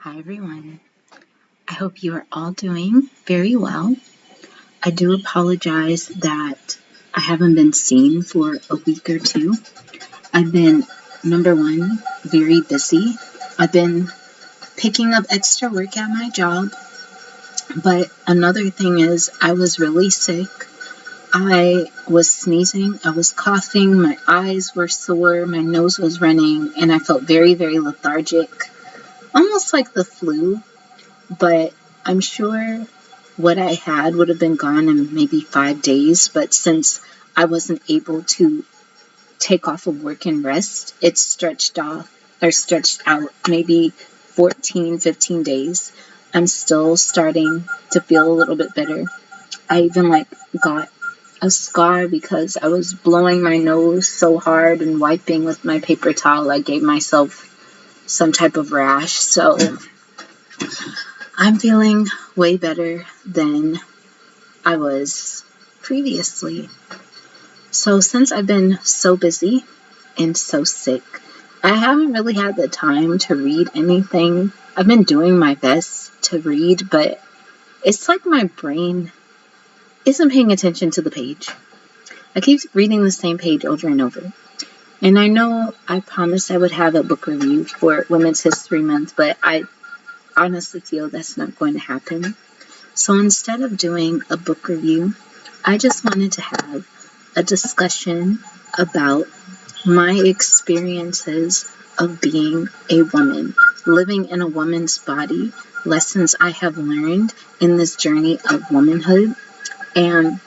Hi everyone. I hope you are all doing very well. I do apologize that I haven't been seen for a week or two. I've been, number one, very busy. I've been picking up extra work at my job, but another thing is I was really sick. I was sneezing, I was coughing, my eyes were sore, my nose was running, and I felt very, very lethargic, almost like the flu. But I'm sure what I had would have been gone in maybe 5 days. But since I wasn't able to take off of work and rest, it's stretched out maybe 14, 15 days. I'm still starting to feel a little bit better. I even got a scar because I was blowing my nose so hard and wiping with my paper towel. I gave myself some type of rash. So I'm feeling way better than I was previously. So since I've been so busy and so sick, I haven't really had the time to read anything. I've been doing my best to read, but it's like my brain isn't paying attention to the page. I keep reading the same page over and over. And I know I promised I would have a book review for Women's History Month, but I honestly feel that's not going to happen. So instead of doing a book review, I just wanted to have a discussion about my experiences of being a woman, living in a woman's body, lessons I have learned in this journey of womanhood. And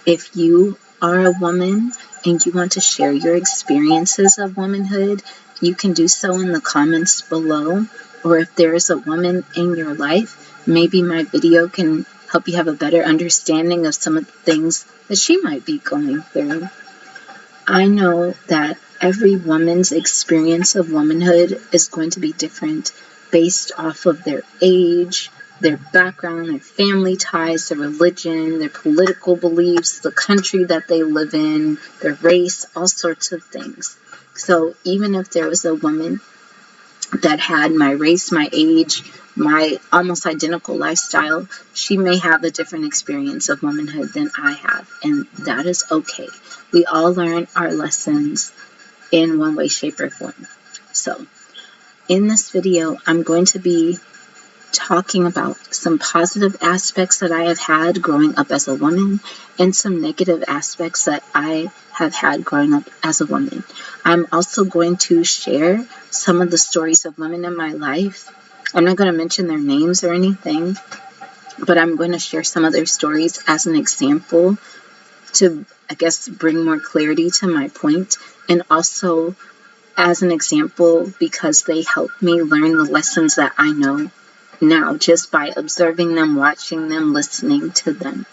if you are a woman and you want to share your experiences of womanhood, you can do so in the comments below. Or if there is a woman in your life, maybe my video can help you have a better understanding of some of the things that she might be going through. I know that every woman's experience of womanhood is going to be different based off of their age, their background, their family ties, their religion, their political beliefs, the country that they live in, their race, all sorts of things. So even if there was a woman that had my race, my age, my almost identical lifestyle, she may have a different experience of womanhood than I have, and that is okay. We all learn our lessons in one way, shape, or form. So, in this video, I'm going to be talking about some positive aspects that I have had growing up as a woman and some negative aspects that I have had growing up as a woman. I'm also going to share some of the stories of women in my life. I'm not going to mention their names or anything, but I'm going to share some of their stories as an example to, I guess, bring more clarity to my point, and also as an example because they help me learn the lessons that I know now just by observing them, watching them, listening to them.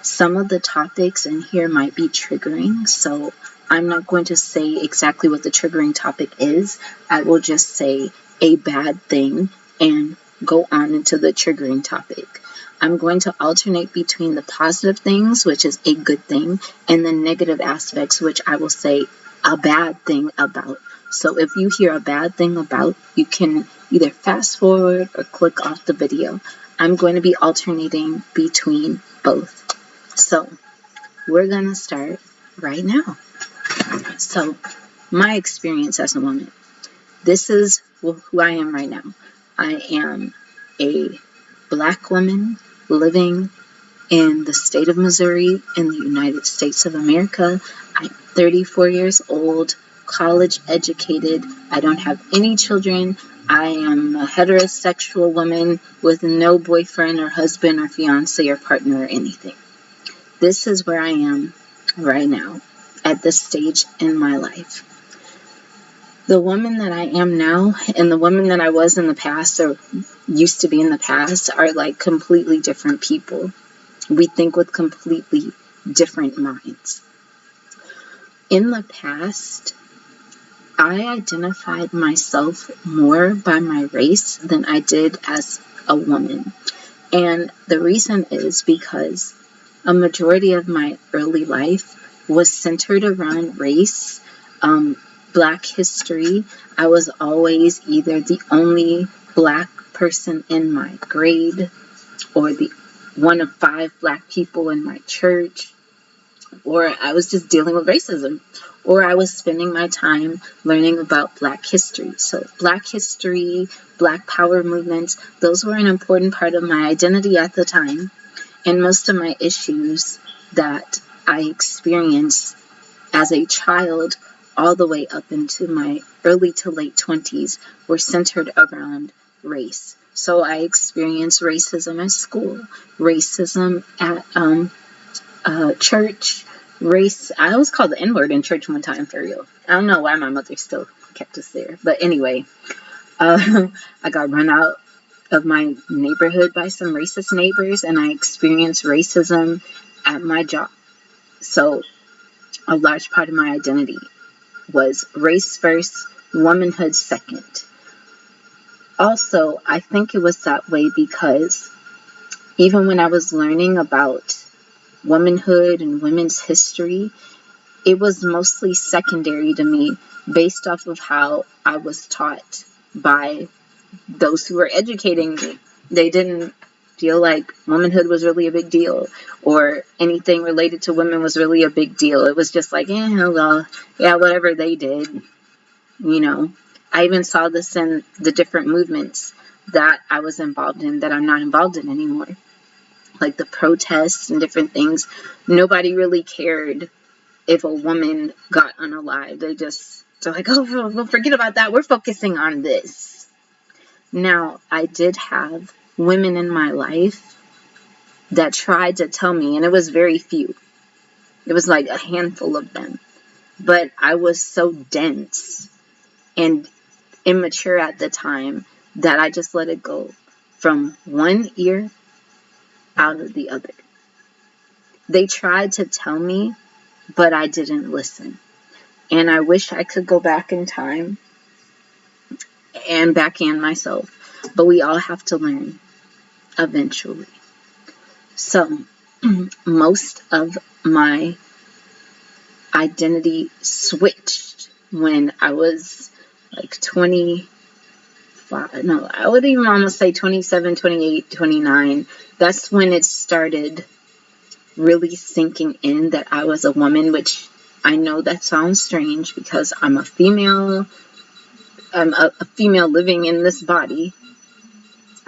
Some of the topics in here might be triggering, so I'm not going to say exactly what the triggering topic is. I will just say a bad thing and go on into the triggering topic. I'm going to alternate between the positive things, which is a good thing, and the negative aspects, which I will say a bad thing about. So if you hear a bad thing about, you can either fast forward or click off the video. I'm going to be alternating between both. So we're going to start right now. So my experience as a woman. This is who I am right now. I am a Black woman living in the state of Missouri in the United States of America. I'm 34 years old, college educated. I don't have any children. I am a heterosexual woman with no boyfriend or husband or fiance or partner or anything. This is where I am right now at this stage in my life. The woman that I am now and the woman that I was in the past or used to be in the past are like completely different people. We think with completely different minds. In the past, I identified myself more by my race than I did as a woman. And the reason is because a majority of my early life was centered around race, Black history. I was always either the only black person in my grade, or the one of 5 black people in my church, or I was just dealing with racism, or I was spending my time learning about black history. So black history, black power movements, those were an important part of my identity at the time. And most of my issues that I experienced as a child all the way up into my early to late 20s were centered around race. So I experienced racism at school, racism at church, race. I was called the N-word in church one time, for real. I don't know why my mother still kept us there. But anyway, I got run out of my neighborhood by some racist neighbors, and I experienced racism at my job. So a large part of my identity was race first, womanhood second. Also, I think it was that way because even when I was learning about womanhood and women's history, it was mostly secondary to me based off of how I was taught by those who were educating me. They didn't feel like womanhood was really a big deal, or anything related to women was really a big deal. It was just like, well, yeah, whatever they did, you know. I even saw this in the different movements that I was involved in that I'm not involved in anymore. Like the protests and different things. Nobody really cared if a woman got unalived. They're like, oh, we'll forget about that. We're focusing on this. Now, I did have women in my life that tried to tell me, and it was very few. It was like a handful of them. But I was so dense and immature at the time that I just let it go from one ear out of the other. They tried to tell me, but I didn't listen. And I wish I could go back in time and backhand myself. But we all have to learn eventually. So, most of my identity switched when I was like 25. No, I would even almost say 27, 28, 29. That's when it started really sinking in that I was a woman, which I know that sounds strange because I'm a female. I'm a female living in this body.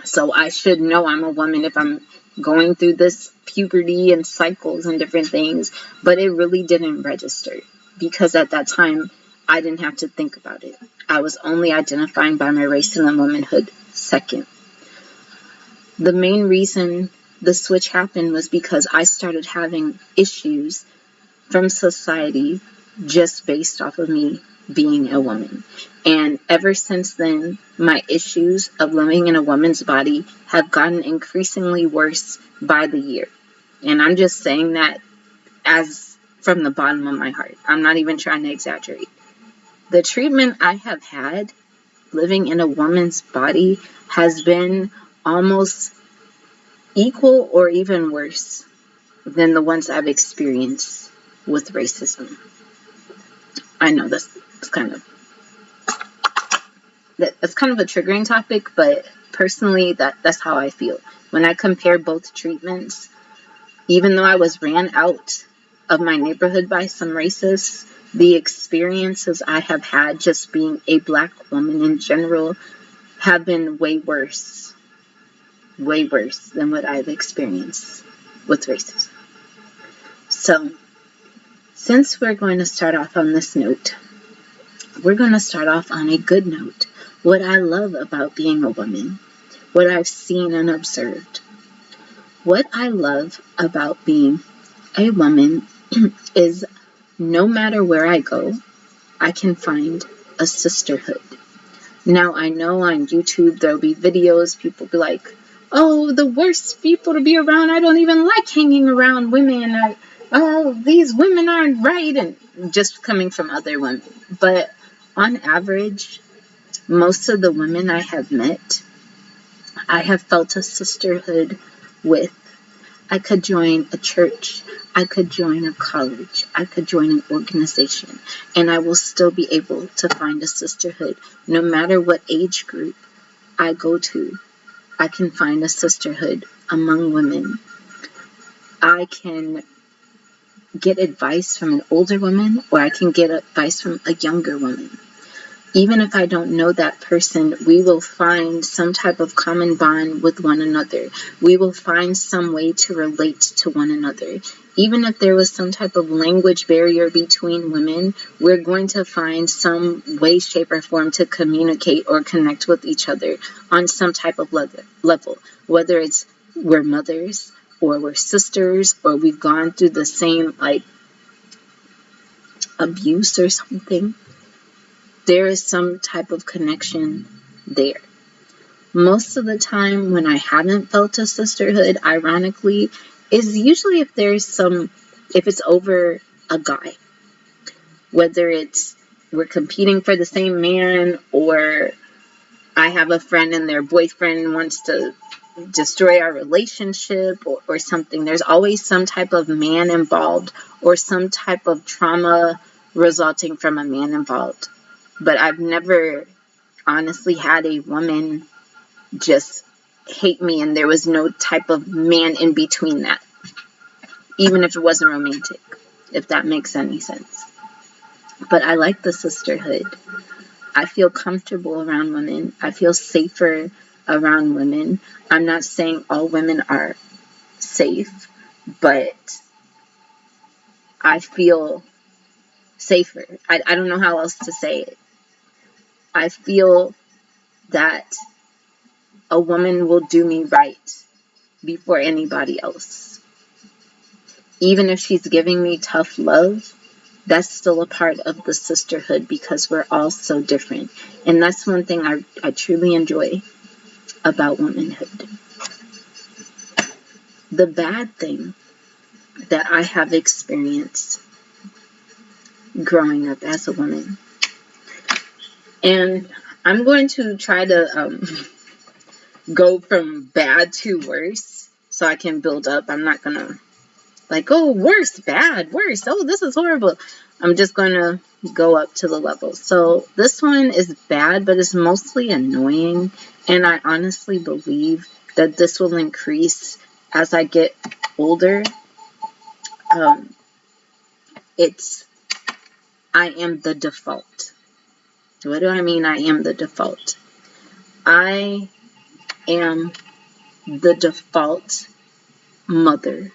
So I should know I'm a woman if I'm going through this puberty and cycles and different things. But it really didn't register because at that time, I didn't have to think about it. I was only identifying by my race and womanhood second. The main reason the switch happened was because I started having issues from society just based off of me being a woman. And ever since then, my issues of living in a woman's body have gotten increasingly worse by the year. And I'm just saying that as from the bottom of my heart. I'm not even trying to exaggerate. The treatment I have had living in a woman's body has been almost equal or even worse than the ones I've experienced with racism. I know that's kind of a triggering topic, but personally, that's how I feel. When I compare both treatments, even though I was ran out of my neighborhood by some racists, the experiences I have had just being a black woman in general have been way worse than what I've experienced with racism. So, since we're going to start off on this note, we're going to start off on a good note. What I love about being a woman, what I've seen and observed. What I love about being a woman is no matter where I go, I can find a sisterhood. Now, I know on YouTube there'll be videos, people be like, oh, the worst people to be around. I don't even like hanging around women. Oh, these women aren't right. And just coming from other women. But on average, most of the women I have met, I have felt a sisterhood with. I could join a church. I could join a college. I could join an organization. And I will still be able to find a sisterhood no matter what age group I go to, I can find a sisterhood among women. I can get advice from an older woman, or I can get advice from a younger woman. Even if I don't know that person, we will find some type of common bond with one another. We will find some way to relate to one another. Even if there was some type of language barrier between women, we're going to find some way, shape, or form to communicate or connect with each other on some type of level. Whether it's we're mothers, or we're sisters, or we've gone through the same, abuse or something. There is some type of connection there. Most of the time when I haven't felt a sisterhood, ironically, is usually if it's over a guy. Whether it's we're competing for the same man, or I have a friend and their boyfriend wants to destroy our relationship, or something. There's always some type of man involved, or some type of trauma resulting from a man involved. But I've never honestly had a woman just hate me and there was no type of man in between that. Even if it wasn't romantic, if that makes any sense. But I like the sisterhood. I feel comfortable around women. I feel safer around women. I'm not saying all women are safe, but I feel safer. I don't know how else to say it. I feel that a woman will do me right before anybody else. Even if she's giving me tough love, that's still a part of the sisterhood because we're all so different. And that's one thing I truly enjoy about womanhood. The bad thing that I have experienced growing up as a woman, and I'm going to try to go from bad to worse so I can build up. I'm not going to worse, bad, worse. Oh, this is horrible. I'm just going to go up to the level. So this one is bad, but it's mostly annoying. And I honestly believe that this will increase as I get older. I am the default. What do I mean I am the default? I am the default mother.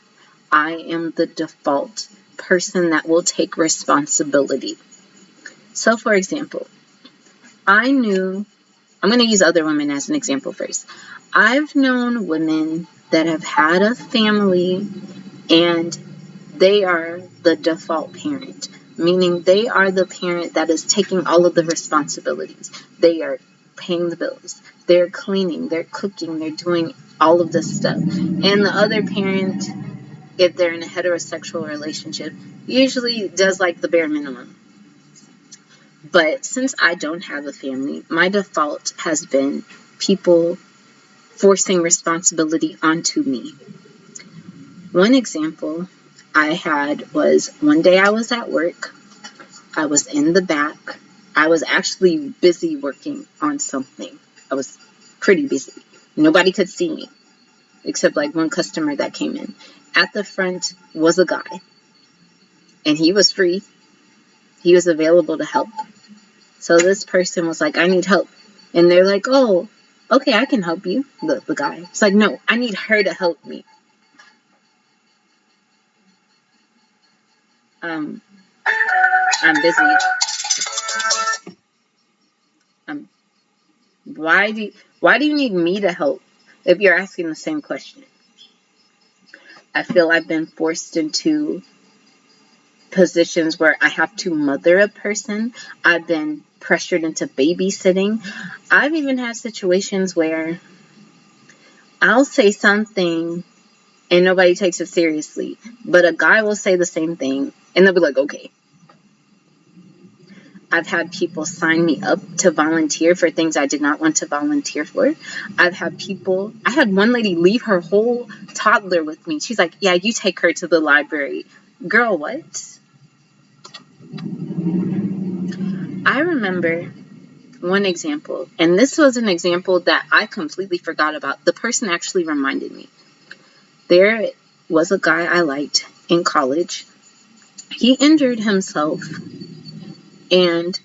I am the default person that will take responsibility. So, for example, I'm going to use other women as an example first. I've known women that have had a family and they are the default parent, meaning they are the parent that is taking all of the responsibilities. They are paying the bills, they're cleaning, they're cooking, they're doing all of this stuff. And the other parent, if they're in a heterosexual relationship, usually does the bare minimum. But since I don't have a family, my default has been people forcing responsibility onto me. One example I had was one day I was at work. I was in the back. I was actually busy working on something. I was pretty busy. Nobody could see me except one customer that came in. At the front was a guy, and he was free. He was available to help. So this person was like, I need help. And they're like, oh, okay, I can help you. The guy. It's like, no, I need her to help me. I'm busy. Why do you need me to help if you're asking the same question? I feel I've been forced into positions where I have to mother a person. I've been pressured into babysitting. I've even had situations where I'll say something and nobody takes it seriously, but a guy will say the same thing and they'll be like, okay. I've had people sign me up to volunteer for things I did not want to volunteer for. I had one lady leave her whole toddler with me. She's like, yeah, you take her to the library. Girl, what? I remember one example, and this was an example that I completely forgot about. The person actually reminded me. There was a guy I liked in college. He injured himself, and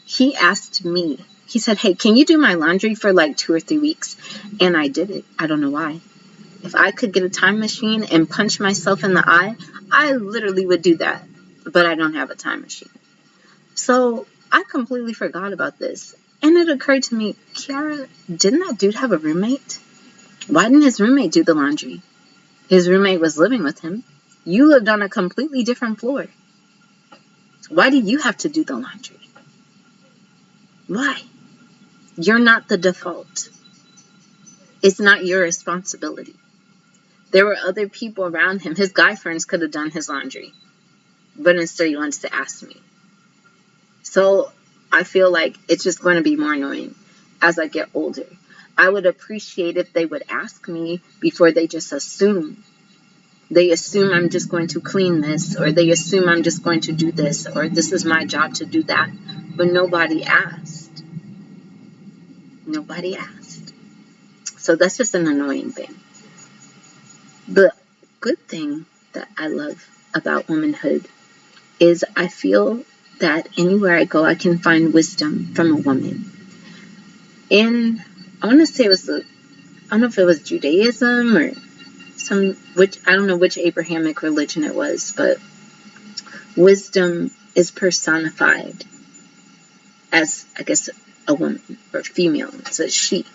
he asked me, he said, hey, can you do my laundry for like 2 or 3 weeks? And I did it. I don't know why. If I could get a time machine and punch myself in the eye, I literally would do that. But I don't have a time machine. So I completely forgot about this. And it occurred to me, Kiara, didn't that dude have a roommate? Why didn't his roommate do the laundry? His roommate was living with him. You lived on a completely different floor. Why do you have to do the laundry? Why? You're not the default. It's not your responsibility. There were other people around him. His guy friends could have done his laundry. But instead he wants to ask me. So I feel like it's just going to be more annoying as I get older. I would appreciate if they would ask me before they just assume. They assume I'm just going to clean this, or they assume I'm just going to do this, or this is my job to do that. But nobody asked. Nobody asked. So that's just an annoying thing. The good thing that I love about womanhood is I feel that anywhere I go, I can find wisdom from a woman. And I want to say I don't know if it was Judaism or I don't know which Abrahamic religion it was, but wisdom is personified as, I guess, a woman or female. It's a she.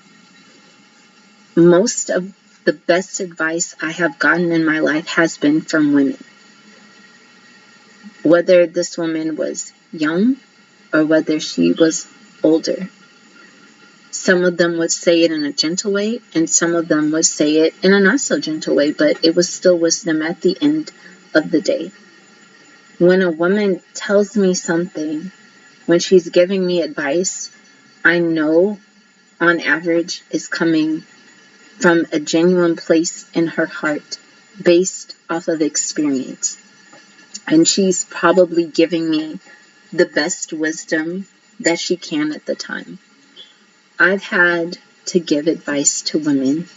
Most of the best advice I have gotten in my life has been from women. Whether this woman was young or whether she was older. Some of them would say it in a gentle way, and some of them would say it in a not so gentle way, but it was still wisdom at the end of the day. When a woman tells me something, when she's giving me advice, I know on average is coming from a genuine place in her heart based off of experience. And she's probably giving me the best wisdom that she can at the time. I've had to give advice to women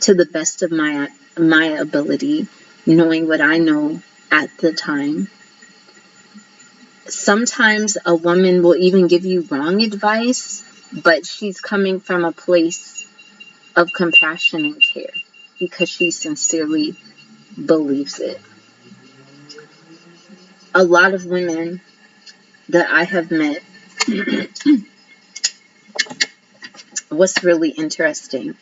to the best of my ability, knowing what I know at the time. Sometimes a woman will even give you wrong advice, but she's coming from a place of compassion and care because she sincerely believes it. A lot of women that I have met, what's really interesting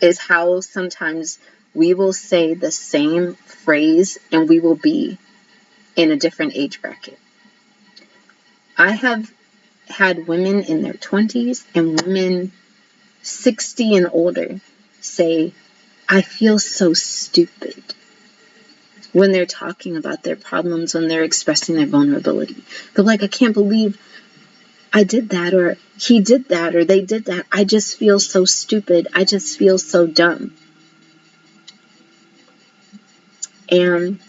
is how sometimes we will say the same phrase and we will be in a different age bracket. I have had women in their 20s and women 60 and older say, I feel so stupid when they're talking about their problems, when they're expressing their vulnerability. They're like, I can't believe I did that, or he did that, or they did that. I just feel so stupid. I just feel so dumb. And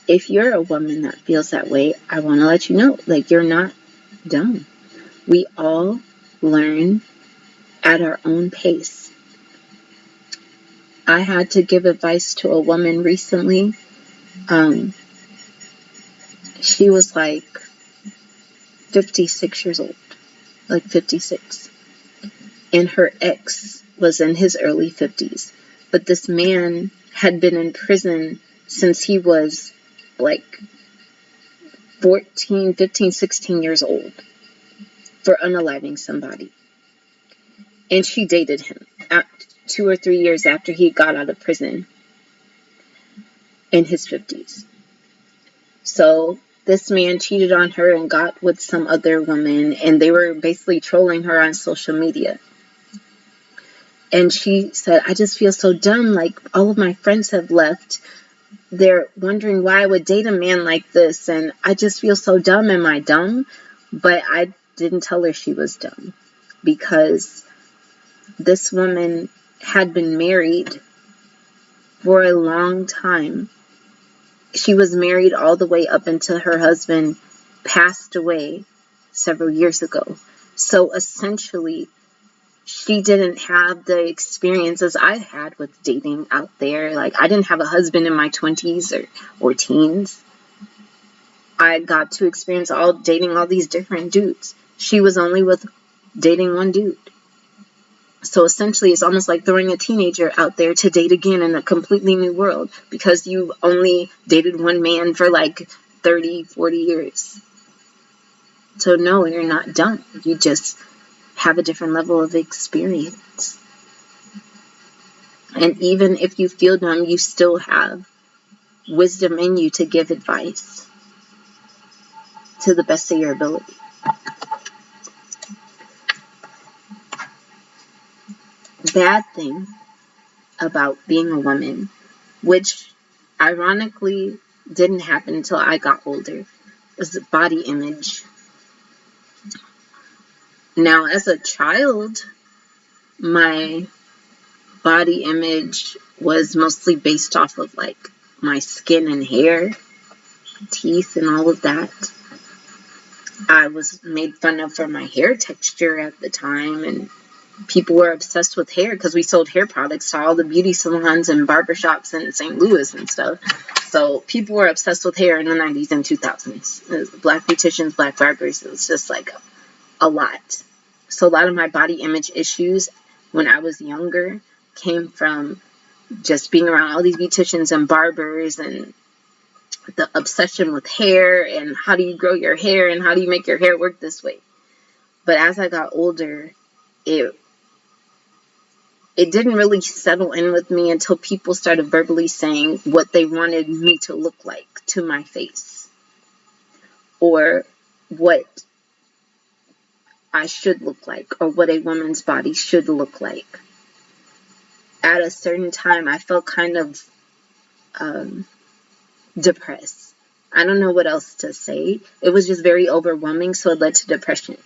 if you're a woman that feels that way, I want to let you know, like, you're not dumb. We all learn at our own pace. I had to give advice to a woman recently. She was like 56 years old, like 56. And her ex was in his early 50s. But this man had been in prison since he was like 14, 15, 16 years old for unaliving somebody. And she dated him 2 or 3 years after he got out of prison in his 50s. So this man cheated on her and got with some other woman, and they were basically trolling her on social media. And she said, I just feel so dumb, like all of my friends have left. They're wondering why I would date a man like this, and I just feel so dumb. Am I dumb? But I didn't tell her she was dumb, because this woman had been married for a long time. She was married all the way up until her husband passed away several years ago. So essentially, she didn't have the experiences I had with dating out there. Like, I didn't have a husband in my 20s or teens. I got to experience dating all these different dudes. She was only dating one dude. So essentially, it's almost like throwing a teenager out there to date again in a completely new world because you only dated one man for like 30, 40 years. So no, you're not done. You just have a different level of experience. And even if you feel dumb, you still have wisdom in you to give advice to the best of your ability. Bad thing about being a woman, which ironically didn't happen until I got older, is the body image. Now, as a child, my body image was mostly based off of like my skin and hair, teeth, and all of that. I was made fun of for my hair texture at the time, and people were obsessed with hair because we sold hair products to all the beauty salons and barbershops in St. Louis and stuff. So people were obsessed with hair in the 90s and 2000s. Black beauticians, black barbers, it was just like a lot. So a lot of my body image issues when I was younger came from just being around all these beauticians and barbers and the obsession with hair and how do you grow your hair and how do you make your hair work this way. But as I got older, it didn't really settle in with me until people started verbally saying what they wanted me to look like to my face, or what I should look like, or what a woman's body should look like. At a certain time, I felt kind of depressed. I don't know what else to say. It was just very overwhelming, so it led to depression.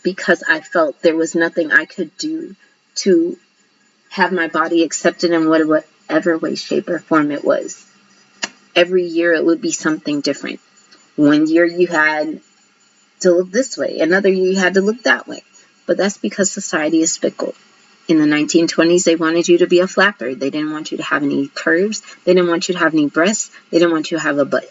Because I felt there was nothing I could do to have my body accepted in whatever way, shape, or form it was. Every year it would be something different. One year you had to look this way. Another year you had to look that way. But that's because society is fickle. In the 1920s, they wanted you to be a flapper. They didn't want you to have any curves. They didn't want you to have any breasts. They didn't want you to have a butt.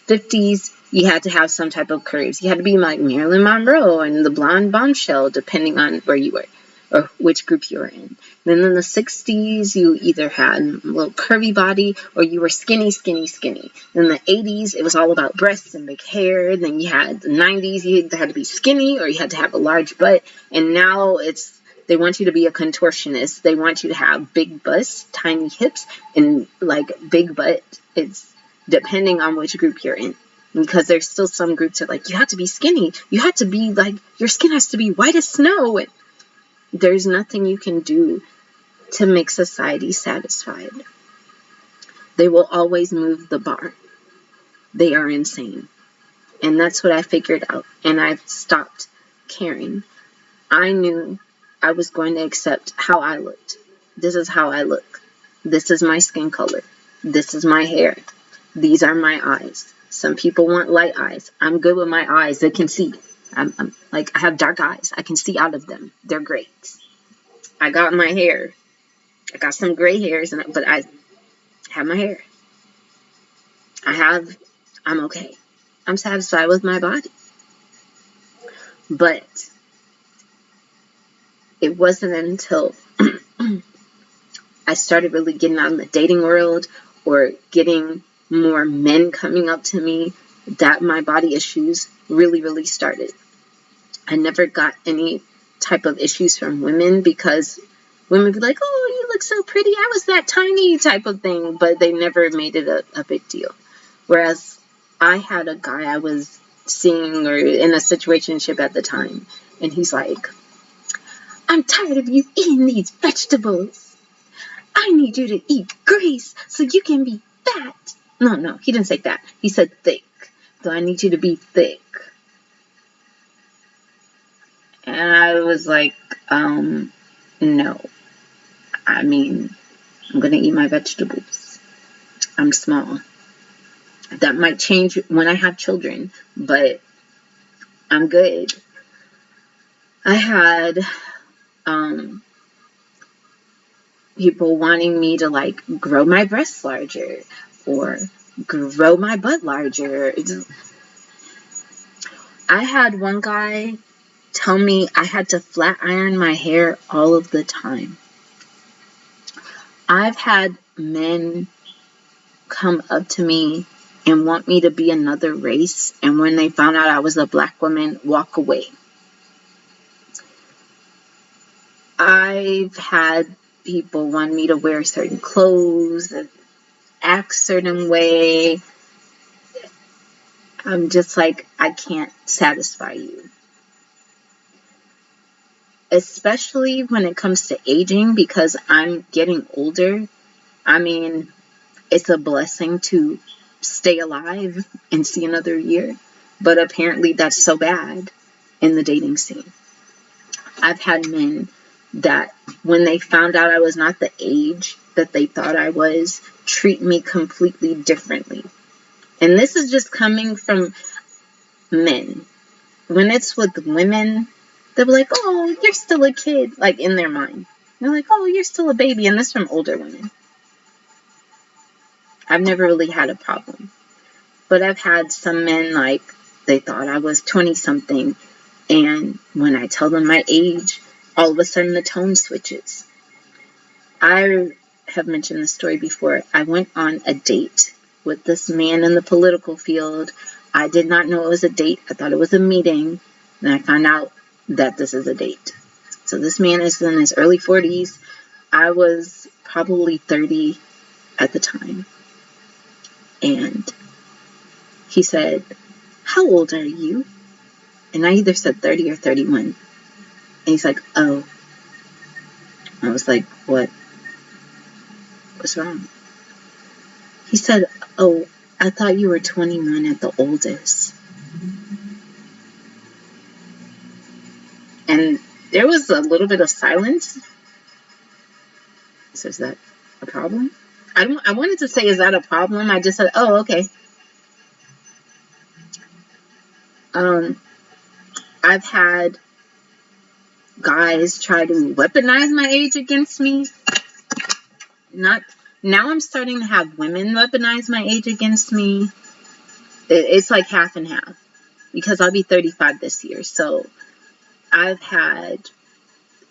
50s, you had to have some type of curves. You had to be like Marilyn Monroe and the blonde bombshell, depending on where you were or which group you were in. Then in the 60s, you either had a little curvy body or you were skinny, skinny, skinny. In the 80s, it was all about breasts and big hair. Then you had the 90s, you either had to be skinny or you had to have a large butt. And now they want you to be a contortionist. They want you to have big busts, tiny hips, and like big butt. It's depending on which group you're in. Because there's still some groups that are like, you have to be skinny. You have to be like, your skin has to be white as snow. And there's nothing you can do to make society satisfied. They will always move the bar. They are insane. And that's what I figured out. And I've stopped caring. I knew I was going to accept how I looked. This is how I look. This is my skin color. This is my hair. These are my eyes. Some people want light eyes. I'm good with my eyes. They can see. I'm like, I have dark eyes. I can see out of them. They're great. I got my hair. I got some gray hairs, but I have my hair. I'm okay. I'm satisfied with my body. But it wasn't until I started really getting out in the dating world or getting more men coming up to me that my body issues really, really started. I never got any type of issues from women because women would be like, oh, you look so pretty. I was that tiny type of thing. But they never made it a big deal. Whereas I had a guy I was seeing or in a situationship at the time. And he's like, I'm tired of you eating these vegetables. I need you to eat grease so you can be fat. No, he didn't say that. He said thick. So I need you to be thick. And I was like, no. I mean, I'm going to eat my vegetables. I'm small. That might change when I have children, but I'm good. I had people wanting me to like grow my breasts larger or grow my butt larger. I had one guy tell me I had to flat iron my hair all of the time. I've had men come up to me and want me to be another race, and when they found out I was a black woman, walk away. I've had people want me to wear certain clothes, act a certain way. I'm just like, I can't satisfy you. Especially when it comes to aging, because I'm getting older. I mean, it's a blessing to stay alive and see another year. But apparently that's so bad in the dating scene. I've had men that, when they found out I was not the age that they thought I was, treat me completely differently. And this is just coming from men. When it's with women, they'll be like, oh, you're still a kid, like in their mind. They're like, oh, you're still a baby. And this from older women. I've never really had a problem. But I've had some men, like, they thought I was 20-something. And when I tell them my age, all of a sudden the tone switches. I have mentioned this story before. I went on a date with this man in the political field. I did not know it was a date. I thought it was a meeting. And I found out that this is a date. So this man is in his early 40s. I was probably 30 at the time. And he said, how old are you? And I either said 30 or 31. And he's like, oh. I was like, what? What's wrong? He said, oh, I thought you were 21 at the oldest. And there was a little bit of silence. So is that a problem? I wanted to say, is that a problem? I just said, oh, okay. I've had guys try to weaponize my age against me. Now I'm starting to have women weaponize my age against me. It's like half and half, because I'll be 35 this year. So I've had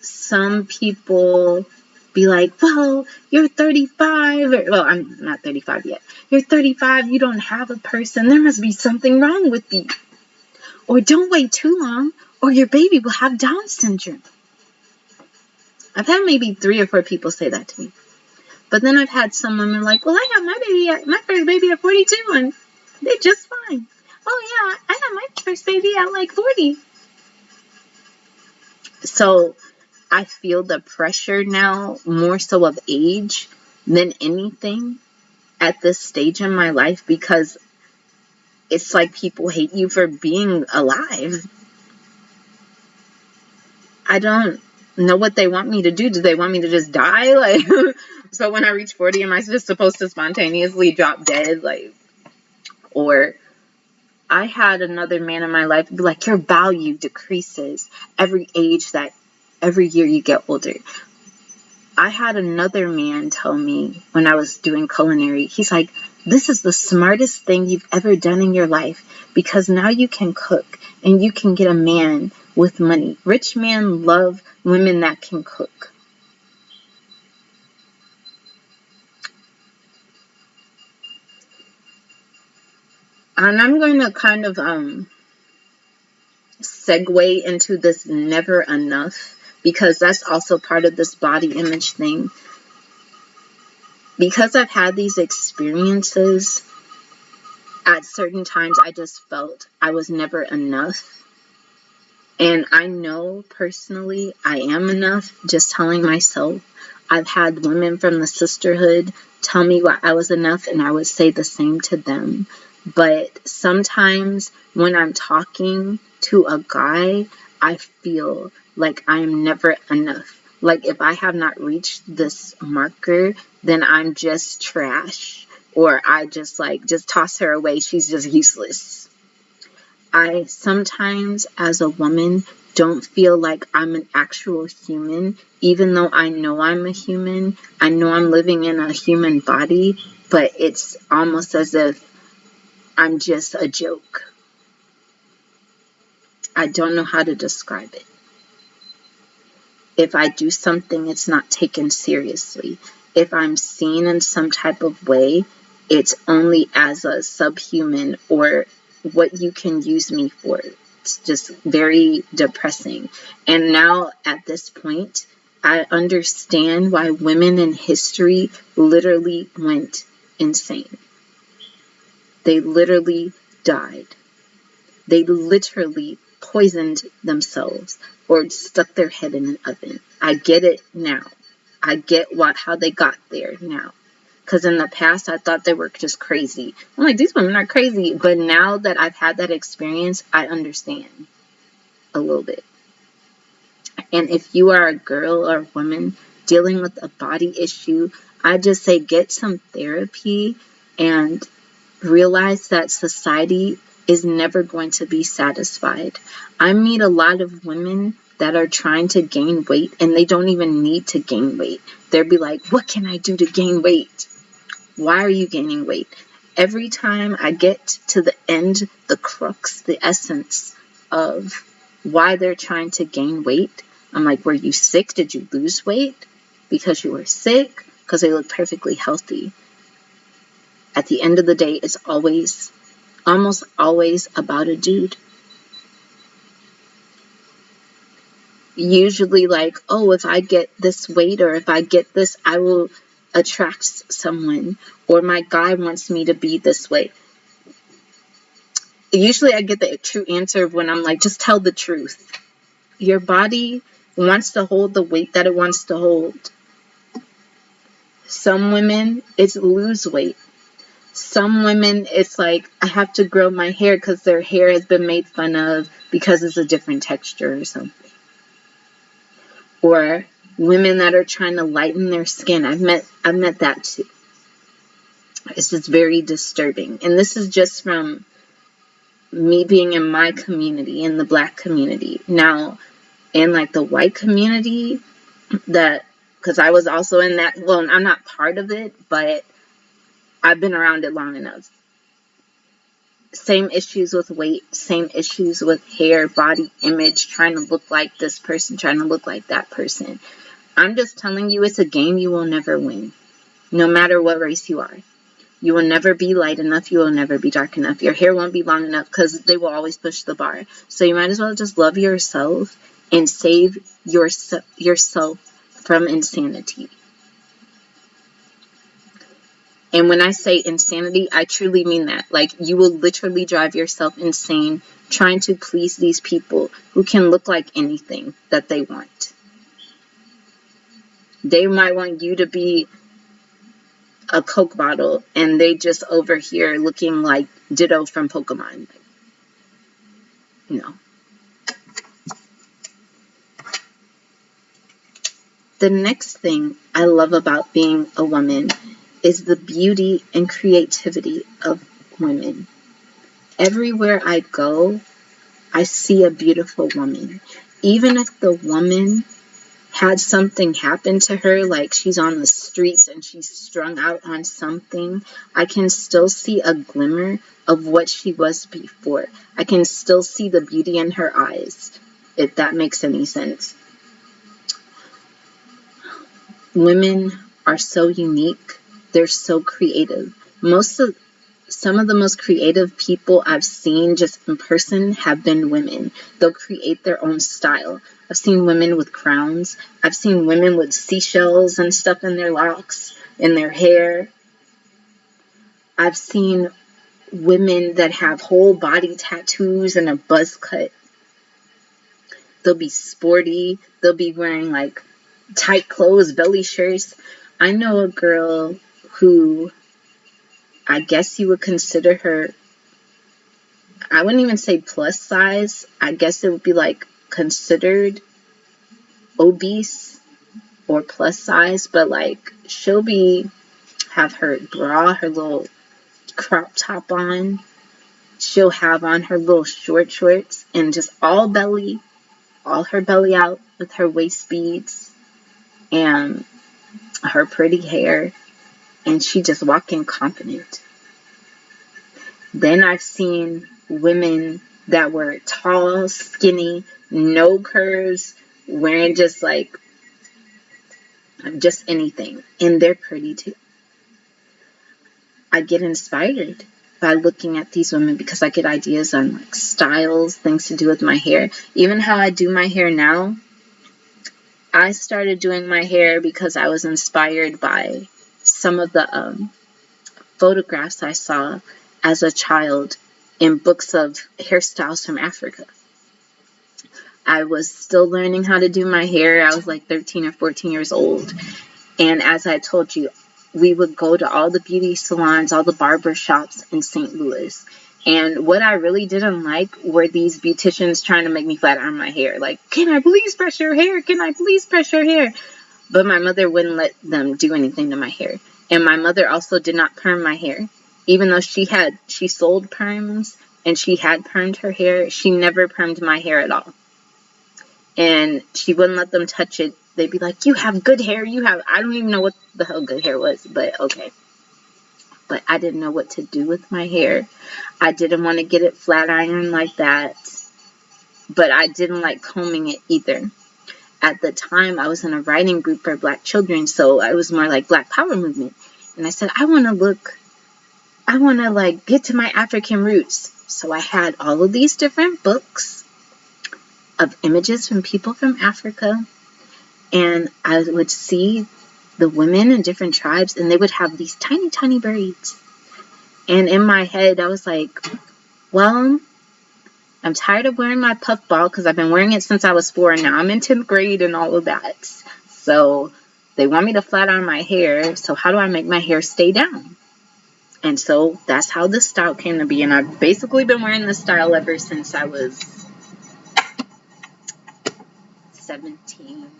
some people be like, well, you're 35. Well, I'm not 35 yet. You're 35. You don't have a person. There must be something wrong with you. Or don't wait too long, or your baby will have Down syndrome. I've had maybe 3 or 4 people say that to me. But then I've had some women like, well, I had my first baby at 42, and they're just fine. Oh, yeah, I had my first baby at like 40. So I feel the pressure now, more so of age than anything at this stage in my life, because it's like people hate you for being alive. I don't know what they want me to do. Do they want me to just die? Like, so when I reach 40, am I just supposed to spontaneously drop dead? Like, or I had another man in my life be like, your value decreases every year you get older. I had another man tell me when I was doing culinary, he's like, this is the smartest thing you've ever done in your life, because now you can cook and you can get a man with money. Rich men love women that can cook. And I'm going to kind of segue into this never enough, because that's also part of this body image thing. Because I've had these experiences, at certain times I just felt I was never enough. And I know personally I am enough, just telling myself. I've had women from the sisterhood tell me I was enough, and I would say the same to them. But sometimes when I'm talking to a guy, I feel like I'm never enough. Like if I have not reached this marker, then I'm just trash. Or I just toss her away. She's just useless. I sometimes, as a woman, don't feel like I'm an actual human, even though I know I'm a human. I know I'm living in a human body, but it's almost as if I'm just a joke. I don't know how to describe it. If I do something, it's not taken seriously. If I'm seen in some type of way, it's only as a subhuman or what you can use me for. It's just very depressing. And now at this point, I understand why women in history literally went insane. They literally died. They literally poisoned themselves or stuck their head in an oven. I get it now. I get how they got there now. Because in the past, I thought they were just crazy. I'm like, these women are crazy. But now that I've had that experience, I understand a little bit. And if you are a girl or a woman dealing with a body issue, I just say get some therapy and realize that society is never going to be satisfied. I meet a lot of women that are trying to gain weight and they don't even need to gain weight. They'll be like, what can I do to gain weight? Why are you gaining weight? Every time I get to the end, the crux, the essence of why they're trying to gain weight, I'm like, were you sick? Did you lose weight because you were sick? Because they look perfectly healthy. At the end of the day, it's almost always about a dude. Usually like, oh, if I get this weight or if I get this, I will attract someone, or my guy wants me to be this way. Usually I get the true answer when I'm like, just tell the truth. Your body wants to hold the weight that it wants to hold. Some women, it's lose weight. Some women, it's like, I have to grow my hair because their hair has been made fun of because it's a different texture or something. Or women that are trying to lighten their skin. I've met that too. It's just very disturbing. And this is just from me being in my community, in the Black community. Now, in like the white community, because I was also in that, well, I'm not part of it, but I've been around it long enough. Same issues with weight, same issues with hair, body image, trying to look like this person, trying to look like that person. I'm just telling you, it's a game you will never win, no matter what race you are. You will never be light enough. You will never be dark enough. Your hair won't be long enough because they will always push the bar. So you might as well just love yourself and save yourself from insanity. And when I say insanity, I truly mean that. Like, you will literally drive yourself insane trying to please these people who can look like anything that they want. They might want you to be a Coke bottle and they just over here looking like Ditto from Pokemon. No. The next thing I love about being a woman is the beauty and creativity of women. Everywhere I go, I see a beautiful woman. Even if the woman had something happen to her, like she's on the streets and she's strung out on something, I can still see a glimmer of what she was before. I can still see the beauty in her eyes, if that makes any sense. Women are so unique. They're so creative. Some of the most creative people I've seen just in person have been women. They'll create their own style. I've seen women with crowns. I've seen women with seashells and stuff in their locks, in their hair. I've seen women that have whole body tattoos and a buzz cut. They'll be sporty. They'll be wearing like tight clothes, belly shirts. I know a girl who, I guess you would consider her, I wouldn't even say plus size. I guess it would be like considered obese or plus size, but like she'll have her bra, her little crop top on, she'll have on her little short shorts and just all her belly out with her waist beads and her pretty hair, and she just walking confident. Then I've seen women that were tall, skinny, no curves, wearing just anything, and they're pretty too. I get inspired by looking at these women because I get ideas on like styles, things to do with my hair. Even how I do my hair now, I started doing my hair because I was inspired by some of the photographs I saw as a child in books of hairstyles from Africa. I was still learning how to do my hair. I was like 13 or 14 years old. And as I told you, we would go to all the beauty salons, all the barber shops in St. Louis. And what I really didn't like were these beauticians trying to make me flat iron my hair. Like, can I please brush your hair? Can I please brush your hair? But my mother wouldn't let them do anything to my hair. And my mother also did not perm my hair. Even though she sold perms and she had permed her hair, she never permed my hair at all. And she wouldn't let them touch it. They'd be like, you have good hair. I don't even know what the hell good hair was, but okay. But I didn't know what to do with my hair. I didn't want to get it flat ironed like that. But I didn't like combing it either. At the time, I was in a writing group for Black children, so I was more like Black Power movement. And I said, I want to like get to my African roots. So I had all of these different books of images from people from Africa, and I would see the women in different tribes, and they would have these tiny, tiny braids. And in my head, I was like, well, I'm tired of wearing my puff ball because I've been wearing it since I was 4, and now I'm in 10th grade and all of that. So they want me to flat iron my hair, so how do I make my hair stay down? And so that's how this style came to be, and I've basically been wearing this style ever since I was 17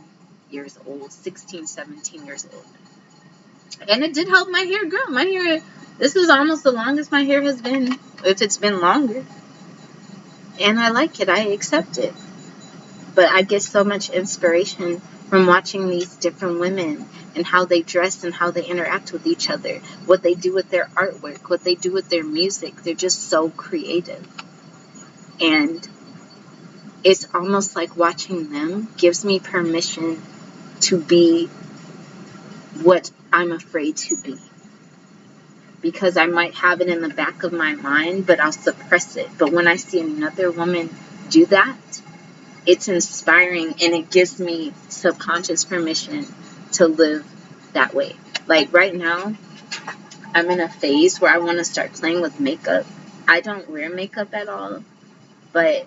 years old, 16, 17 years old. And it did help my hair grow. My hair, this is almost the longest my hair has been, if it's been longer. And I like it. I accept it. But I get so much inspiration from watching these different women and how they dress and how they interact with each other, what they do with their artwork, what they do with their music. They're just so creative. And it's almost like watching them gives me permission to be what I'm afraid to be. Because I might have it in the back of my mind, but I'll suppress it. But when I see another woman do that, it's inspiring, and it gives me subconscious permission to live that way. Like right now, I'm in a phase where I want to start playing with makeup. I don't wear makeup at all, but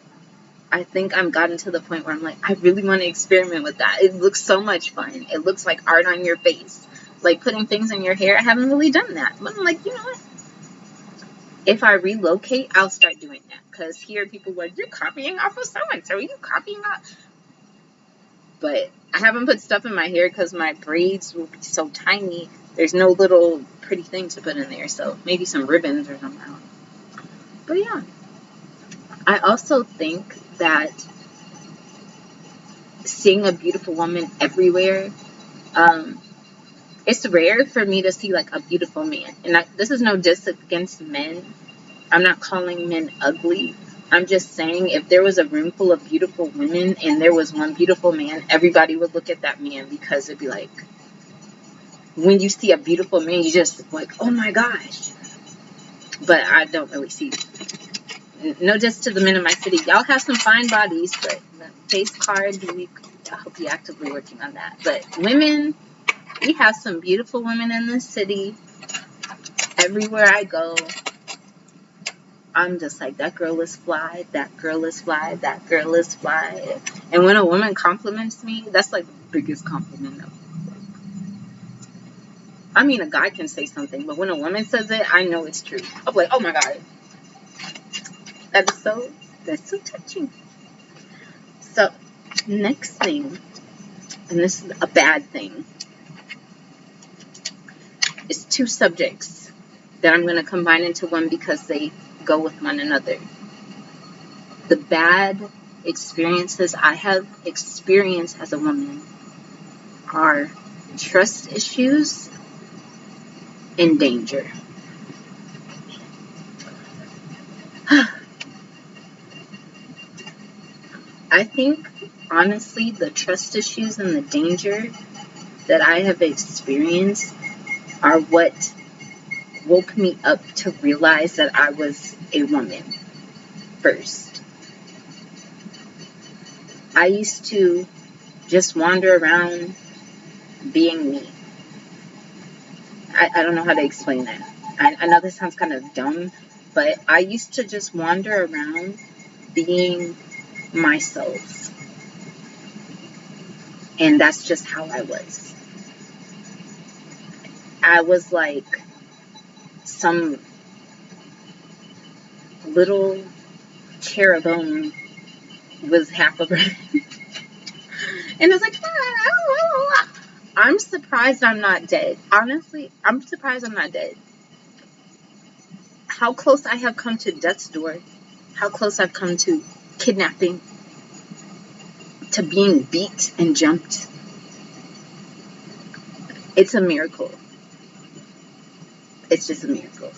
I think I'm gotten to the point where I'm like, I really want to experiment with that. It looks so much fun. It looks like art on your face. Like putting things in your hair. I haven't really done that. But I'm like, you know what? If I relocate, I'll start doing that. Because here people are like, you're copying off of so-and-so. Are you copying off? But I haven't put stuff in my hair because my braids will be so tiny. There's no little pretty thing to put in there. So maybe some ribbons or something. But yeah. I also think that seeing a beautiful woman everywhere, it's rare for me to see like a beautiful man. And this is no diss against men. I'm not calling men ugly. I'm just saying if there was a room full of beautiful women and there was one beautiful man, everybody would look at that man because it'd be like, when you see a beautiful man, you just like, oh my gosh. But I don't really see, no diss to the men in my city. Y'all have some fine bodies, but the face card, I hope you're actively working on that. But women, we have some beautiful women in this city. Everywhere I go, I'm just like, that girl is fly, that girl is fly, that girl is fly. And when a woman compliments me, that's like the biggest compliment ever. I mean, a guy can say something, but when a woman says it, I know it's true. I'm like, oh my God. That's so touching. So, next thing, and this is a bad thing, is 2 subjects that I'm going to combine into one because they go with one another. The bad experiences I have experienced as a woman are trust issues and danger. I think, honestly, the trust issues and the danger that I have experienced are what woke me up to realize that I was a woman first. I used to just wander around being me. I don't know how to explain that. I know this sounds kind of dumb, but I used to just wander around being myself. And that's just how I was. I was like some little cherubim was half a brain. And it was like, I'm surprised I'm not dead. Honestly, I'm surprised I'm not dead. How close I have come to death's door. How close I've come to kidnapping. To being beat and jumped. It's a miracle. It's just a miracle.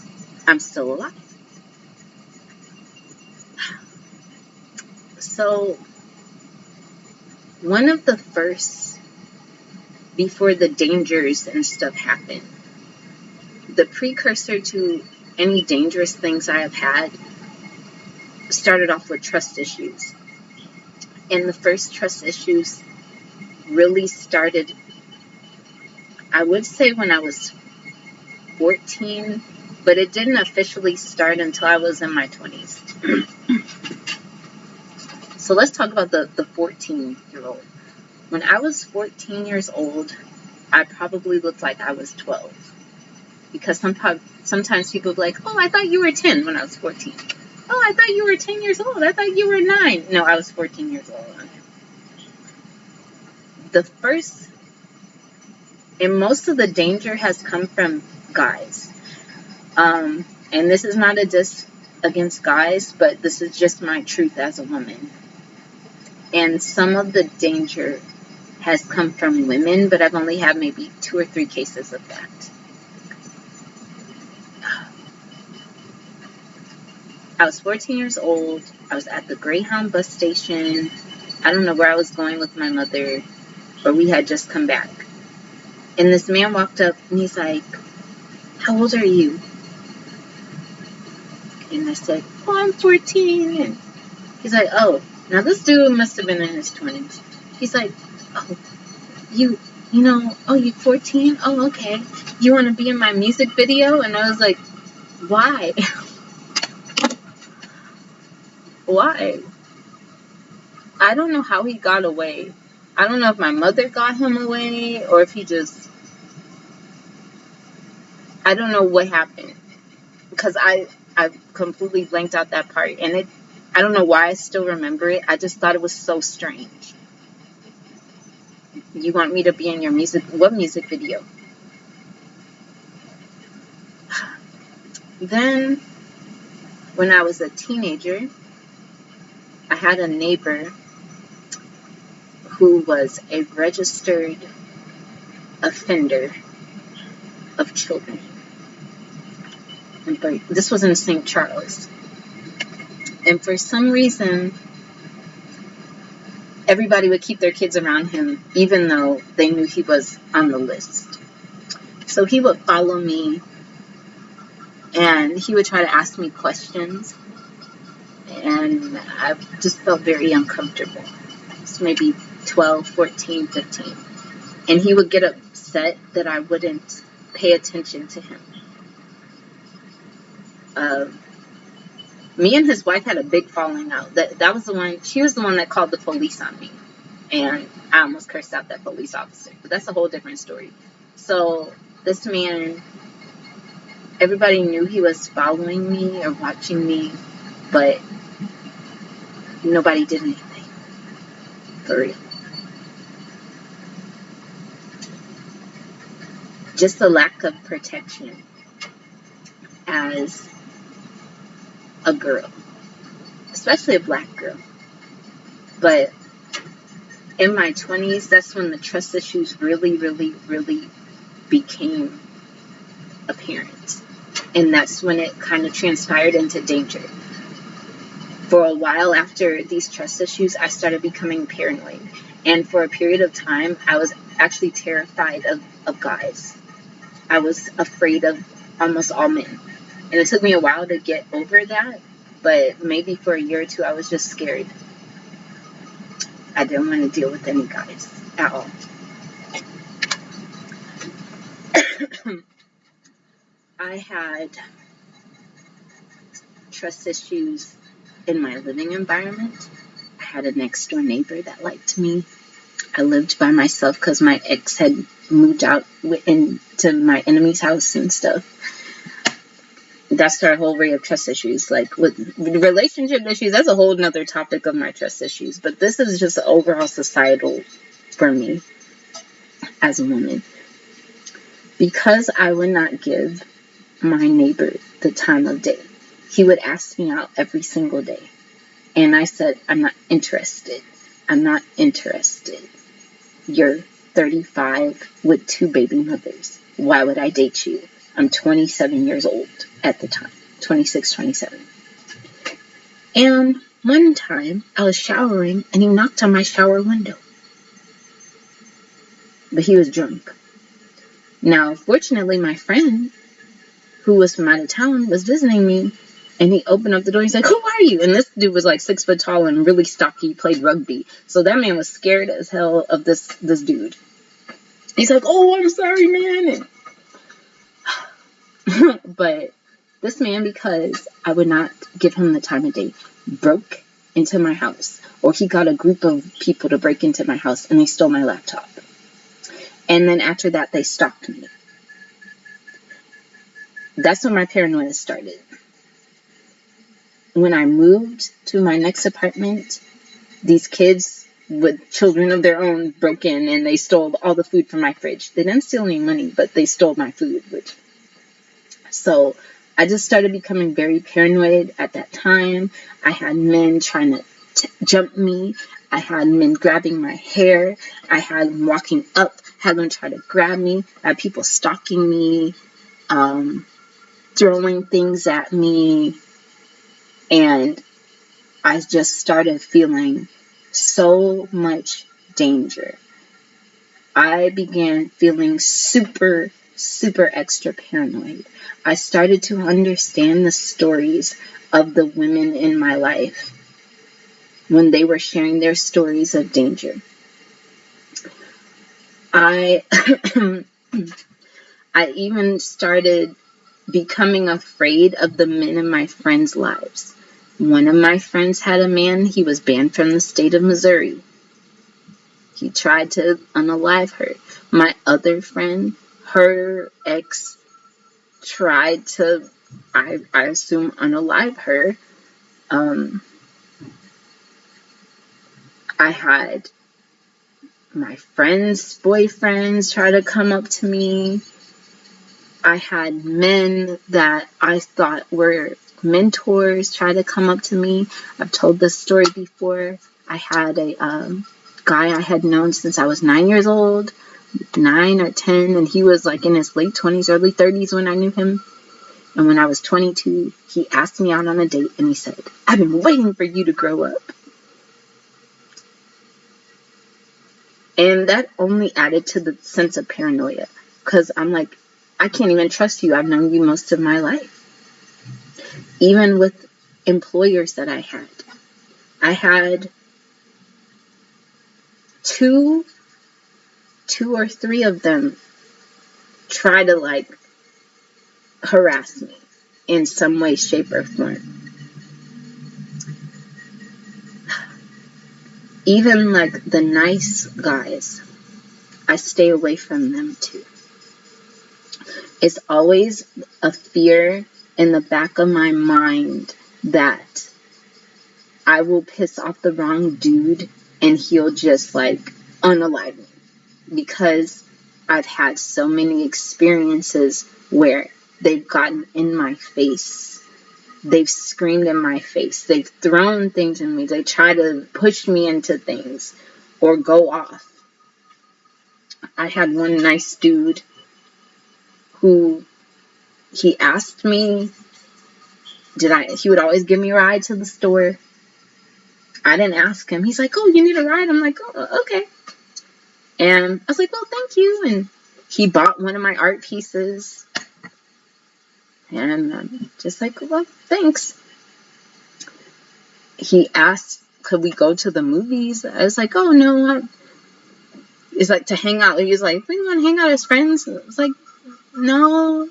I'm still alive. So, one of the first, before the dangers and stuff happened, the precursor to any dangerous things I have had started off with trust issues. And the first trust issues really started, I would say, when I was 14, but it didn't officially start until I was in my 20s. So let's talk about the 14-year-old. When I was 14 years old, I probably looked like I was 12. Because sometimes people be like, oh, I thought you were 10 when I was 14. Oh, I thought you were 10 years old. I thought you were 9. No, I was 14 years old. The first, and most of the danger has come from guys. And this is not a diss against guys, but this is just my truth as a woman. And some of the danger has come from women, but I've only had maybe 2 or 3 cases of that. I was 14 years old. I was at the Greyhound bus station. I don't know where I was going with my mother, or we had just come back. And this man walked up and he's like, how old are you? And I said, oh, I'm 14. And he's like, oh, now this dude must have been in his 20s. He's like, oh, you're 14? Oh, okay. You want to be in my music video? And I was like, why? Why? I don't know how he got away. I don't know if my mother got him away or if he just, I don't know what happened. Because I completely blanked out that part. And I don't know why I still remember it. I just thought it was so strange. You want me to be in your what music video? Then, when I was a teenager, I had a neighbor who was a registered offender of children. This was in St. Charles. And for some reason, everybody would keep their kids around him, even though they knew he was on the list. So he would follow me, and he would try to ask me questions. And I just felt very uncomfortable. It's maybe 12, 14, 15. And he would get upset that I wouldn't pay attention to him. Me and his wife had a big falling out. That was the one, she was the one that called the police on me. And I almost cursed out that police officer. But that's a whole different story. So this man, everybody knew he was following me or watching me, but nobody did anything. For real. Just a lack of protection as a girl, especially a black girl. But in my 20s, that's when the trust issues really, really, really became apparent. And that's when it kind of transpired into danger. For a while after these trust issues, I started becoming paranoid. And for a period of time, I was actually terrified of guys. I was afraid of almost all men. And it took me a while to get over that. But maybe for a year or two, I was just scared. I didn't want to deal with any guys at all. I had trust issues in my living environment. I had a next door neighbor that liked me. I lived by myself because my ex had moved out into my enemy's house and stuff. That's our whole array of trust issues. Like with relationship issues, that's a whole nother topic of my trust issues. But this is just overall societal for me as a woman. Because I would not give my neighbor the time of day. He would ask me out every single day. And I said, I'm not interested. I'm not interested. You're 35 with 2 baby mothers. Why would I date you? I'm 27 years old at the time. 26, 27. And one time I was showering and he knocked on my shower window. But he was drunk. Now, fortunately, my friend, who was from out of town, was visiting me, and he opened up the door. He's like, "Who are you?" And this dude was like 6 foot tall and really stocky, played rugby. So that man was scared as hell of this dude. He's like, "Oh, I'm sorry, man." But this man, because I would not give him the time of day, broke into my house. Or he got a group of people to break into my house, and they stole my laptop. And then after that, they stalked me. That's when my paranoia started. When I moved to my next apartment, these kids with children of their own broke in and they stole all the food from my fridge. They didn't steal any money, but they stole my food. So I just started becoming very paranoid at that time. I had men trying to jump me. I had men grabbing my hair. I had them walking up, had them try to grab me. I had people stalking me, throwing things at me. And I just started feeling so much danger. I began feeling super, super extra paranoid. I started to understand the stories of the women in my life when they were sharing their stories of danger. I even started becoming afraid of the men in my friends' lives. One of my friends had a man, he was banned from the state of Missouri. He tried to unalive her. My other friend, her ex tried to, I assume, unalive her. I had my friends' boyfriends try to come up to me. I had men that I thought were mentors try to come up to me. I've told this story before. I had a guy I had known since I was 9 years old, 9 or 10, and he was like in his late 20s, early 30s when I knew him. And when I was 22, he asked me out on a date and he said, "I've been waiting for you to grow up." And that only added to the sense of paranoia, because I'm like, I can't even trust you. I've known you most of my life. Even with employers that I had two or three of them try to like harass me in some way, shape, or form. Even like the nice guys, I stay away from them too. It's always a fear in the back of my mind that I will piss off the wrong dude and he'll just like unalive me, because I've had so many experiences where they've gotten in my face They've screamed in my face. They've thrown things in me. They try to push me into things or go off. I had one nice dude who, he asked me, he would always give me a ride to the store. I didn't ask him. He's like, oh, you need a ride? I'm like, oh, okay. And I was like, well, thank you. And he bought one of my art pieces. And I'm just like, well, thanks. He asked, could we go to the movies? I was like, oh, no. It's like to hang out. He was like, we want to hang out as friends. I was like, no.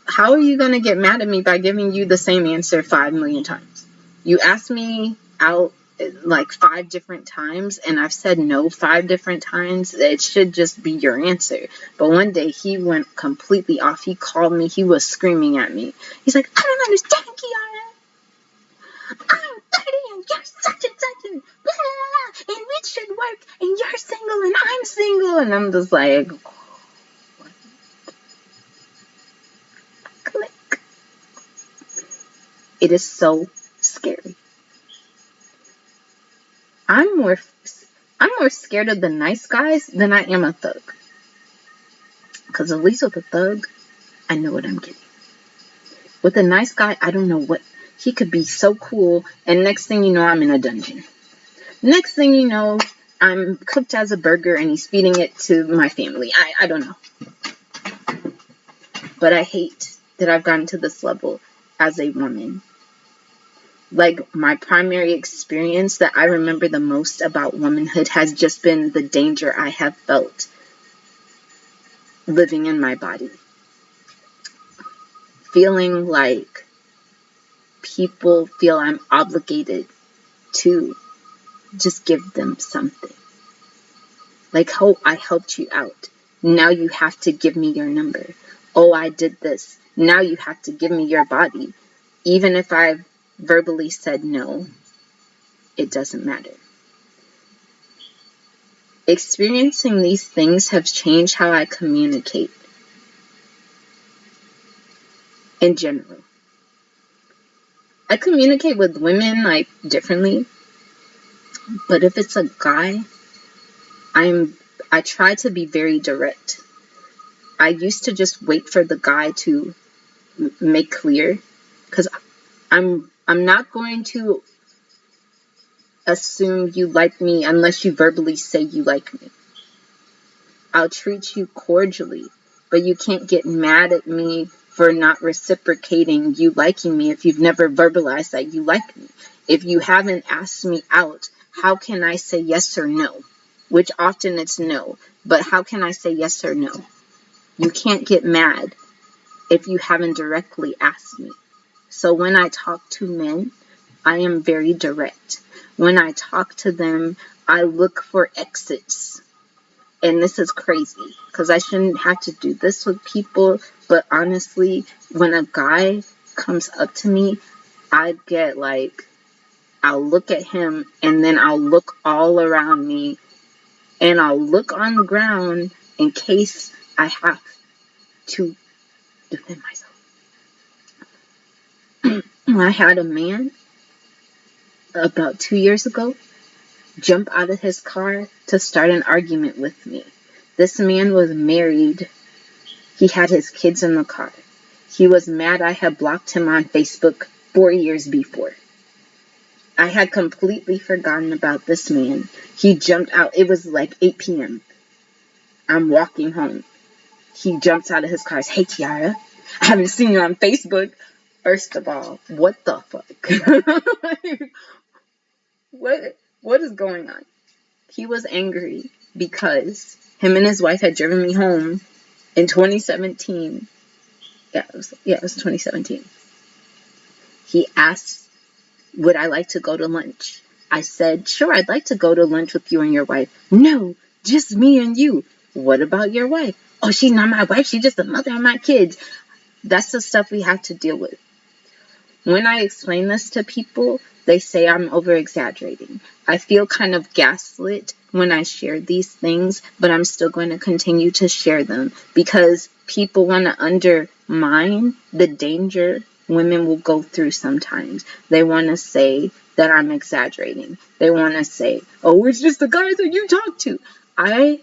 How are you going to get mad at me by giving you the same answer 5 million times? You asked me out like 5 different times, and I've said no 5 different times. It should just be your answer. But one day he went completely off. He called me. He was screaming at me. He's like, I don't understand, Kiara. I'm 30 and you're such and such and blah, blah, blah, and it should work, and you're single and I'm single. And I'm just like, what? Click. It is so scary. I'm more scared of the nice guys than I am a thug. Because at least with a thug, I know what I'm getting. With a nice guy, I don't know what. He could be so cool, and next thing you know, I'm in a dungeon. Next thing you know, I'm cooked as a burger, and he's feeding it to my family. I don't know. But I hate that I've gotten to this level as a woman. Like, my primary experience that I remember the most about womanhood has just been the danger I have felt living in my body. Feeling like people feel I'm obligated to just give them something. Like, oh, I helped you out. Now you have to give me your number. Oh, I did this. Now you have to give me your body. Even if I've verbally said no, it doesn't matter. Experiencing these things have changed how I communicate in general. I communicate with women like differently, but if it's a guy, I try to be very direct. I used to just wait for the guy to make clear, because I'm not going to assume you like me unless you verbally say you like me. I'll treat you cordially, but you can't get mad at me for not reciprocating you liking me if you've never verbalized that you like me. If you haven't asked me out, how can I say yes or no? Which often it's no, but how can I say yes or no? You can't get mad if you haven't directly asked me. So when I talk to men, I am very direct. When I talk to them, I look for exits. And this is crazy, because I shouldn't have to do this with people. But honestly, when a guy comes up to me, I get like, I'll look at him, and then I'll look all around me, and I'll look on the ground in case I have to defend myself. I had a man about 2 years ago jump out of his car to start an argument with me. This man was married. He had his kids in the car. He was mad I had blocked him on Facebook 4 years before. I had completely forgotten about this man. He jumped out. It was like 8 p.m. I'm walking home. He jumps out of his car. Hey, Kiara, I haven't seen you on Facebook. First of all, what the fuck? What is going on? He was angry because him and his wife had driven me home in 2017. It was 2017. He asked, would I like to go to lunch? I said, sure, I'd like to go to lunch with you and your wife. No, just me and you. What about your wife? Oh, she's not my wife. She's just the mother of my kids. That's the stuff we have to deal with. When I explain this to people, they say I'm over-exaggerating. I feel kind of gaslit when I share these things, but I'm still going to continue to share them because people want to undermine the danger women will go through sometimes. They want to say that I'm exaggerating. They want to say, oh, it's just the guys that you talk to. I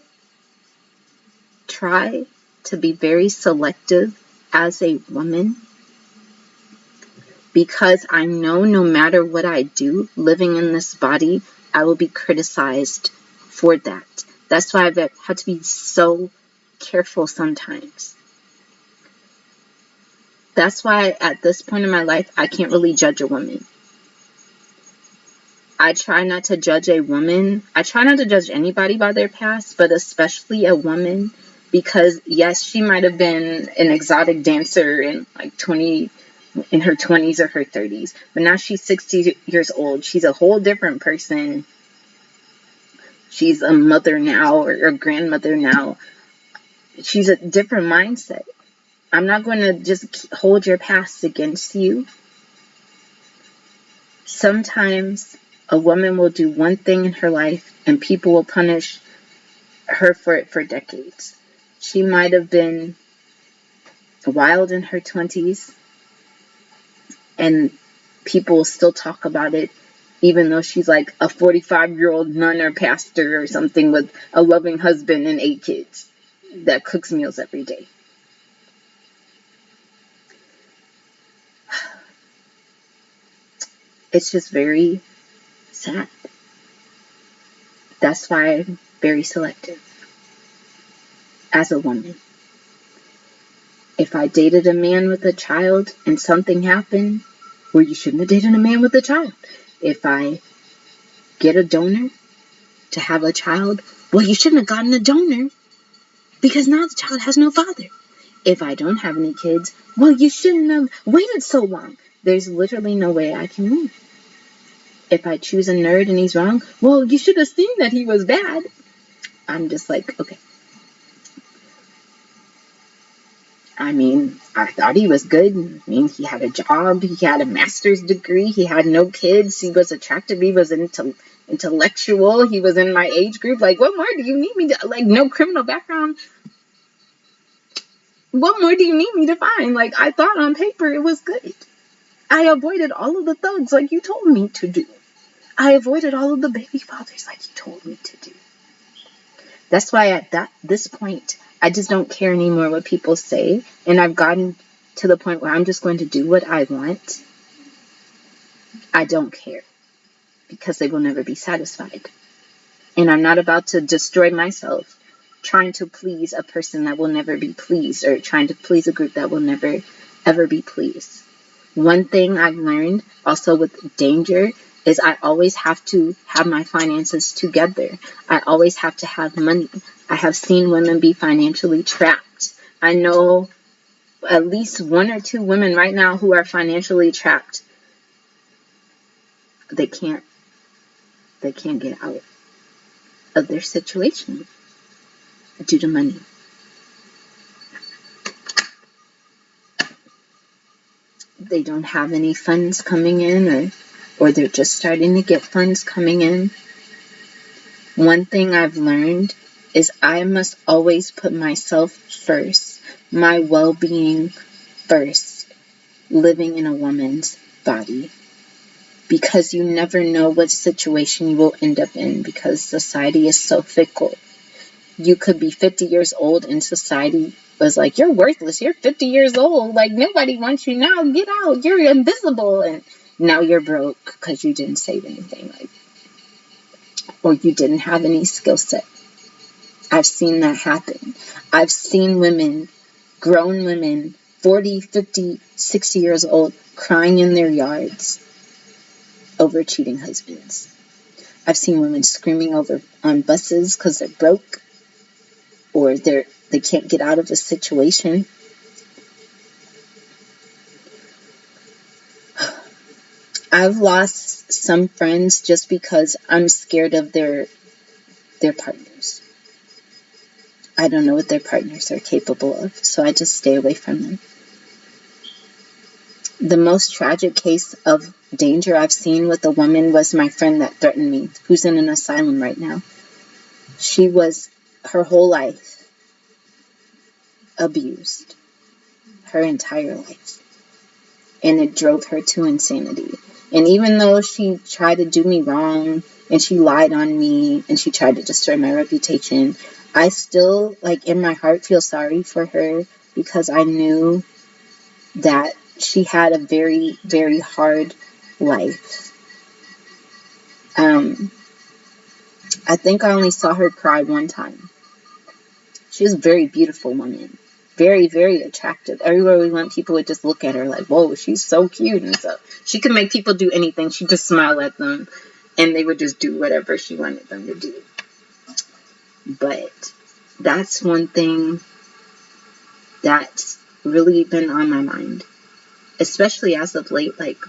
try to be very selective as a woman, because I know no matter what I do, living in this body, I will be criticized for that. That's why I've had to be so careful sometimes. That's why at this point in my life, I can't really judge a woman. I try not to judge a woman. I try not to judge anybody by their past, but especially a woman, because yes, she might have been an exotic dancer in her 20s or her 30s, but now she's 60 years old. She's a whole different person. She's a mother now, or a grandmother now. She's a different mindset. I'm not going to just hold your past against you. Sometimes a woman will do one thing in her life and people will punish her for it for decades. She might have been wild in her 20s and people will still talk about it, even though she's like a 45-year-old nun or pastor or something with a loving husband and 8 kids that cooks meals every day. It's just very sad. That's why I'm very selective as a woman. If I dated a man with a child and something happened, well, you shouldn't have dated a man with a child. If I get a donor to have a child, well, you shouldn't have gotten a donor because now the child has no father. If I don't have any kids, well, you shouldn't have waited so long. There's literally no way I can win. If I choose a nerd and he's wrong, well, you should have seen that he was bad. I'm just like, okay. I mean, I thought he was good. I mean, he had a job. He had a master's degree. He had no kids. He was attractive. He was intellectual. He was in my age group. Like, what more do you need me to, like, no criminal background? What more do you need me to find? Like, I thought on paper it was good. I avoided all of the thugs like you told me to do. I avoided all of the baby fathers like you told me to do. That's why at this point, I just don't care anymore what people say. And I've gotten to the point where I'm just going to do what I want. I don't care. Because they will never be satisfied. And I'm not about to destroy myself trying to please a person that will never be pleased, or trying to please a group that will never, ever be pleased. One thing I've learned also with danger is I always have to have my finances together. I always have to have money. I have seen women be financially trapped. I know at least 1 or 2 women right now who are financially trapped. They can't get out of their situation due to money. They don't have any funds coming in, or they're just starting to get funds coming in. One thing I've learned is I must always put myself first, my well-being first, living in a woman's body. Because you never know what situation you will end up in, because society is so fickle. You could be 50 years old and society was like, you're worthless. You're 50 years old. Like, nobody wants you now. Get out. You're invisible. And now you're broke because you didn't save anything. Or you didn't have any skill set. I've seen that happen. I've seen women, grown women, 40, 50, 60 years old, crying in their yards over cheating husbands. I've seen women screaming on buses because they're broke, or they can't get out of a situation. I've lost some friends just because I'm scared of their partners. I don't know what their partners are capable of, so I just stay away from them. The most tragic case of danger I've seen with a woman was my friend that threatened me, who's in an asylum right now. She was her whole life abused. Her entire life. and it drove her to insanity. And even though she tried to do me wrong, and she lied on me, and she tried to destroy my reputation, I still, like, in my heart feel sorry for her, because I knew that she had a very, very hard life. I think I only saw her cry one time. She was a very beautiful woman. Very, very attractive. Everywhere we went, people would just look at her like, whoa, she's so cute and stuff. She could make people do anything. She'd just smile at them, and they would just do whatever she wanted them to do. But that's one thing that's really been on my mind, especially as of late. Like,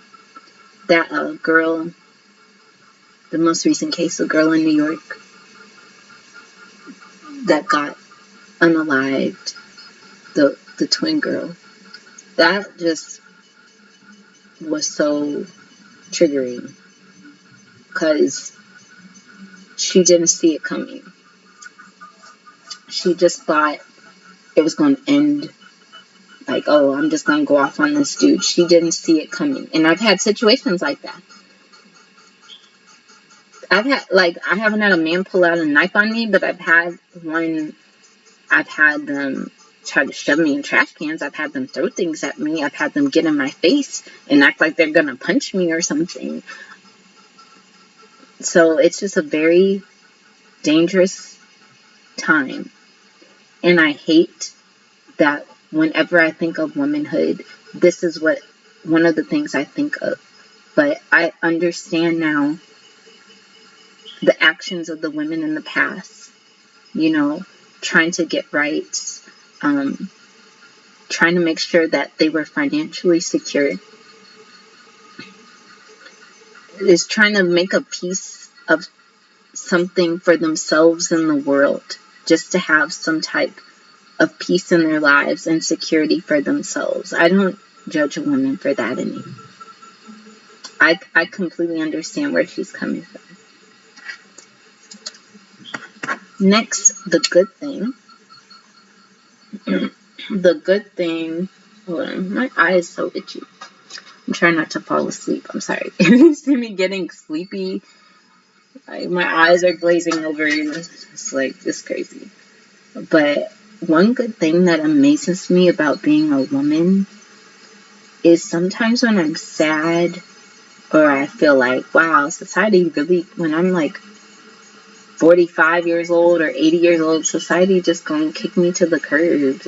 that girl, the most recent case, a girl in New York that got unalived, the twin girl, that just was so triggering, because she didn't see it coming. She just thought it was going to end like, oh, I'm just going to go off on this dude. She didn't see it coming. And I've had situations like that. I haven't had a man pull out a knife on me, but I've had them try to shove me in trash cans. I've had them throw things at me. I've had them get in my face and act like they're going to punch me or something. So it's just a very dangerous time. And I hate that whenever I think of womanhood, this is one of the things I think of. But I understand now the actions of the women in the past, trying to get rights, trying to make sure that they were financially secure, is trying to make a piece of something for themselves in the world, just to have some type of peace in their lives and security for themselves. I don't judge a woman for that anymore. I completely understand where she's coming from. Next, the good thing. The good thing. Hold on, my eye is so itchy. I'm trying not to fall asleep. I'm sorry. If you see me getting sleepy, my eyes are glazing over. It's like this crazy. But one good thing that amazes me about being a woman is sometimes when I'm sad, or I feel like, wow, society really, when I'm like 45 years old or 80 years old, society just gonna kick me to the curb.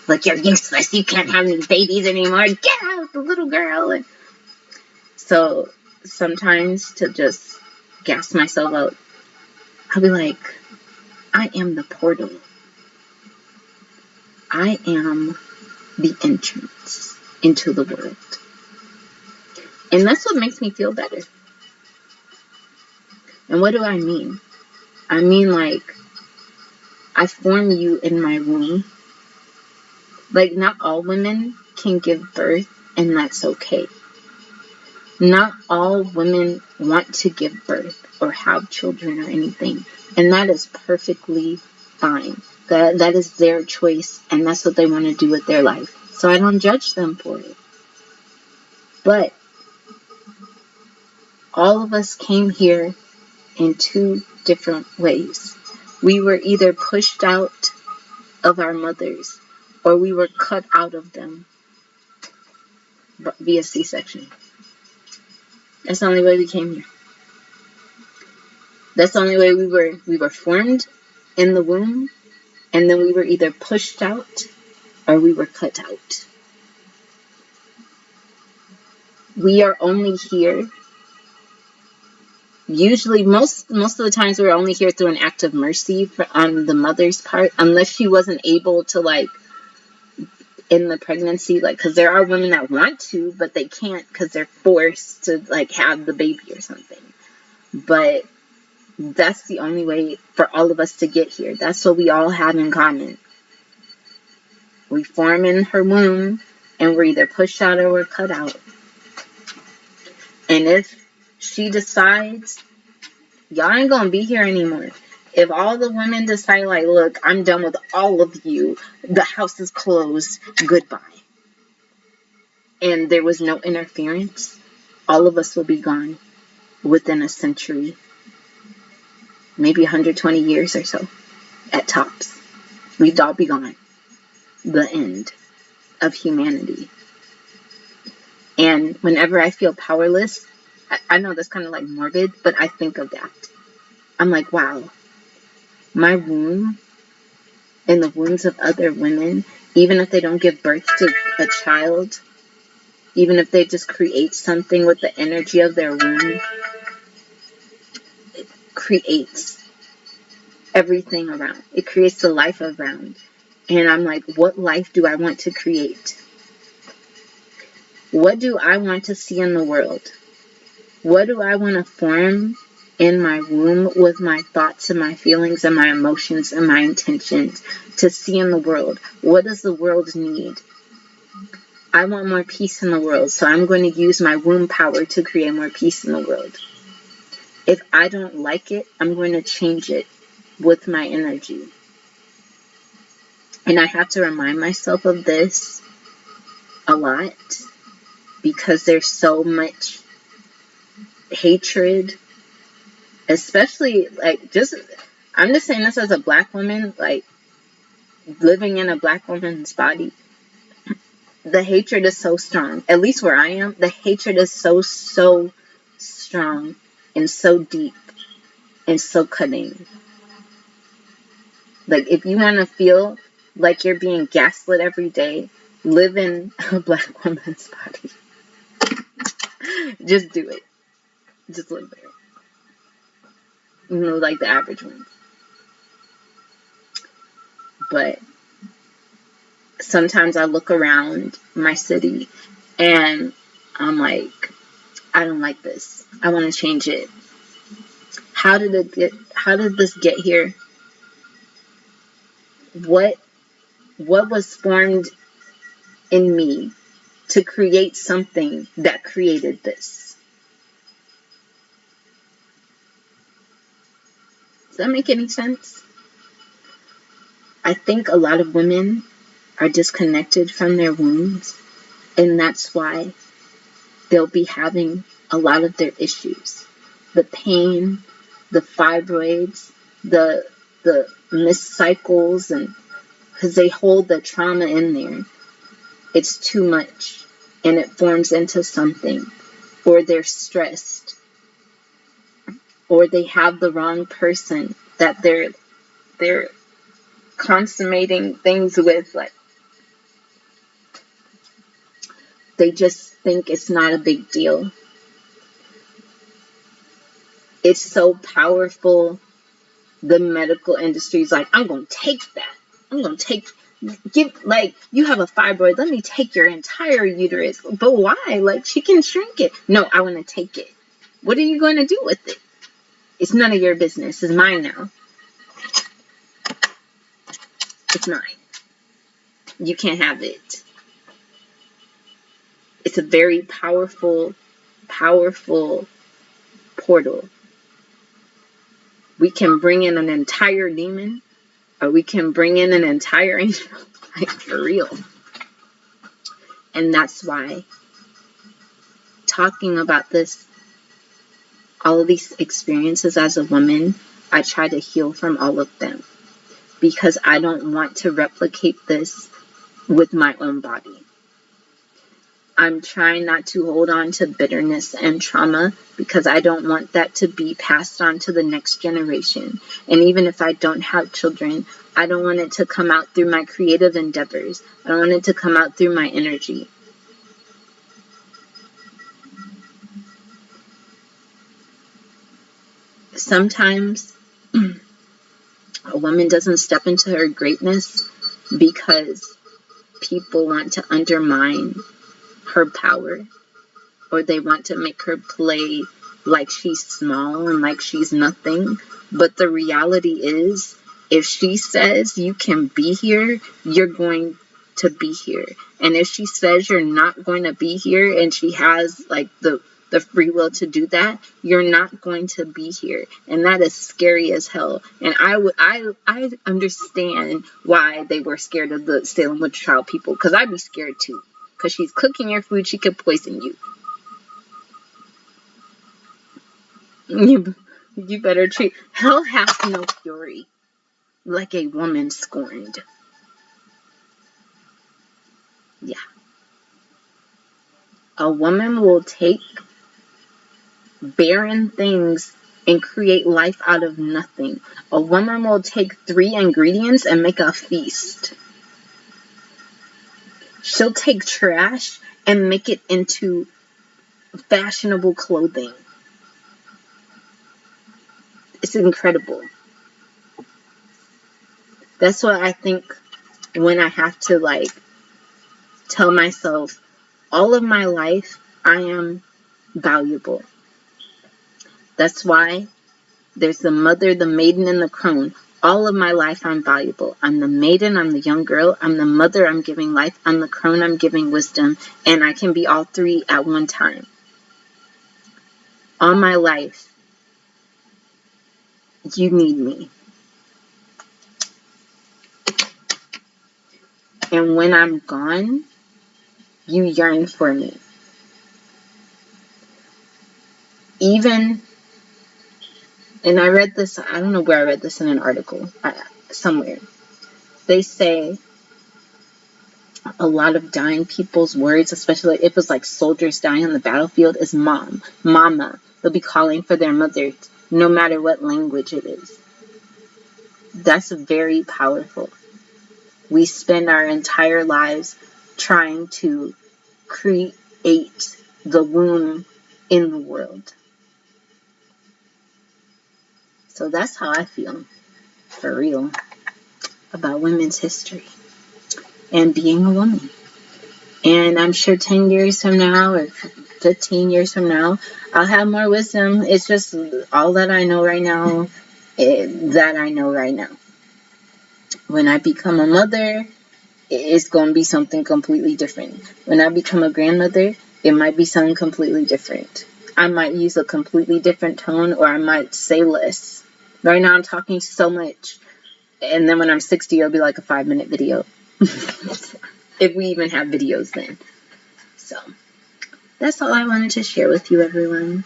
Like, you're useless. You can't have any babies anymore. Get out, the little girl. And so sometimes, to just gas myself out, I'll be like, I am the portal. I am the entrance into the world. And that's what makes me feel better. And what do I mean? I mean, like, I form you in my womb. Like, not all women can give birth, and that's okay. Not all women want to give birth or have children or anything, and that is perfectly fine. That is their choice, and that's what they want to do with their life. So I don't judge them for it. But all of us came here in two different ways. We were either pushed out of our mothers, or we were cut out of them via C-section. That's the only way we came here. That's the only way we were formed in the womb, and then we were either pushed out or we were cut out. We are only here. Usually, most of the times, we're only here through an act of mercy on the mother's part, unless she wasn't able to, like, in the pregnancy, like, because there are women that want to, but they can't because they're forced to, like, have the baby or something. But that's the only way for all of us to get here. That's what we all have in common. We form in her womb, and we're either pushed out or we're cut out. And if she decides, y'all ain't gonna be here anymore. If all the women decide, like, look, I'm done with all of you, the house is closed, goodbye. and there was no interference, all of us will be gone within a century, maybe 120 years or so at tops. We'd all be gone. The end of humanity. And whenever I feel powerless, I know that's kind of like morbid, but I think of that. I'm like, wow, my womb and the wombs of other women, even if they don't give birth to a child, even if they just create something with the energy of their womb, it creates everything around. It creates the life around. And I'm like, what life do I want to create? What do I want to see in the world? What do I want to form in my womb with my thoughts and my feelings and my emotions and my intentions to see in the world? What does the world need? I want more peace in the world, so I'm going to use my womb power to create more peace in the world. If I don't like it, I'm going to change it with my energy. And I have to remind myself of this a lot because there's so much hatred, especially like I'm just saying this as a Black woman, like living in a Black woman's body. The hatred is so strong. At least where I am, the hatred is so strong and so deep and so cutting. Like if you want to feel like you're being gaslit every day, live in a Black woman's body. Just do it. Just live there. You know, like the average ones. But sometimes I look around my city and I'm like, I don't like this. I want to change it. How did this get here? What was formed in me to create something that created this? Does that make any sense? I think a lot of women are disconnected from their wombs, and that's why they'll be having a lot of their issues. The pain, the fibroids, the missed cycles, and because they hold the trauma in there. It's too much, and it forms into something. Or they're stressed, or they have the wrong person that they're consummating things with. Like they just think it's not a big deal. It's so powerful. The medical industry is like, I'm going to take that. I'm going to you have a fibroid. Let me take your entire uterus. But why? Like, she can shrink it. No, I want to take it. What are you going to do with it? It's none of your business. It's mine now. It's mine. You can't have it. It's a very powerful portal. We can bring in an entire demon, or we can bring in an entire angel. Like, for real. And that's why talking about this, all of these experiences as a woman, I try to heal from all of them. Because I don't want to replicate this with my own body. I'm trying not to hold on to bitterness and trauma because I don't want that to be passed on to the next generation. And even if I don't have children, I don't want it to come out through my creative endeavors. I don't want it to come out through my energy. Sometimes a woman doesn't step into her greatness because people want to undermine her power, or they want to make her play like she's small and like she's nothing. But the reality is, if she says you can be here, you're going to be here. And if she says you're not going to be here, and she has like the free will to do that, you're not going to be here. And that is scary as hell. And I understand why they were scared of the Salem witch trial people, because I'd be scared too. Because she's cooking your food, she could poison you. You better treat... Hell has no fury like a woman scorned. Yeah. A woman will take barren things and create life out of nothing. A woman will take 3 ingredients and make a feast. She'll take trash and make it into fashionable clothing. It's incredible. That's what I think when I have to, like, tell myself, all of my life, I am valuable. That's why there's the mother, the maiden, and the crone. All of my life, I'm valuable. I'm the maiden, I'm the young girl. I'm the mother, I'm giving life. I'm the crone, I'm giving wisdom. And I can be all 3 at one time. All my life, you need me. And when I'm gone, you yearn for me. Even, and I read this, I don't know where I read this in an article, somewhere. They say a lot of dying people's words, especially if it's like soldiers dying on the battlefield, is mom, mama. They'll be calling for their mother, no matter what language it is. That's very powerful. We spend our entire lives trying to create the womb in the world. So that's how I feel, for real, about women's history and being a woman. And I'm sure 10 years from now or 15 years from now, I'll have more wisdom. It's just all that I know right now, that I know right now. When I become a mother, it's going to be something completely different. When I become a grandmother, it might be something completely different. I might use a completely different tone, or I might say less. Right now I'm talking so much, and then when I'm 60, it'll be like a 5-minute video. If we even have videos then. So, that's all I wanted to share with you, everyone.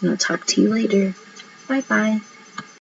And I'll talk to you later. Bye-bye.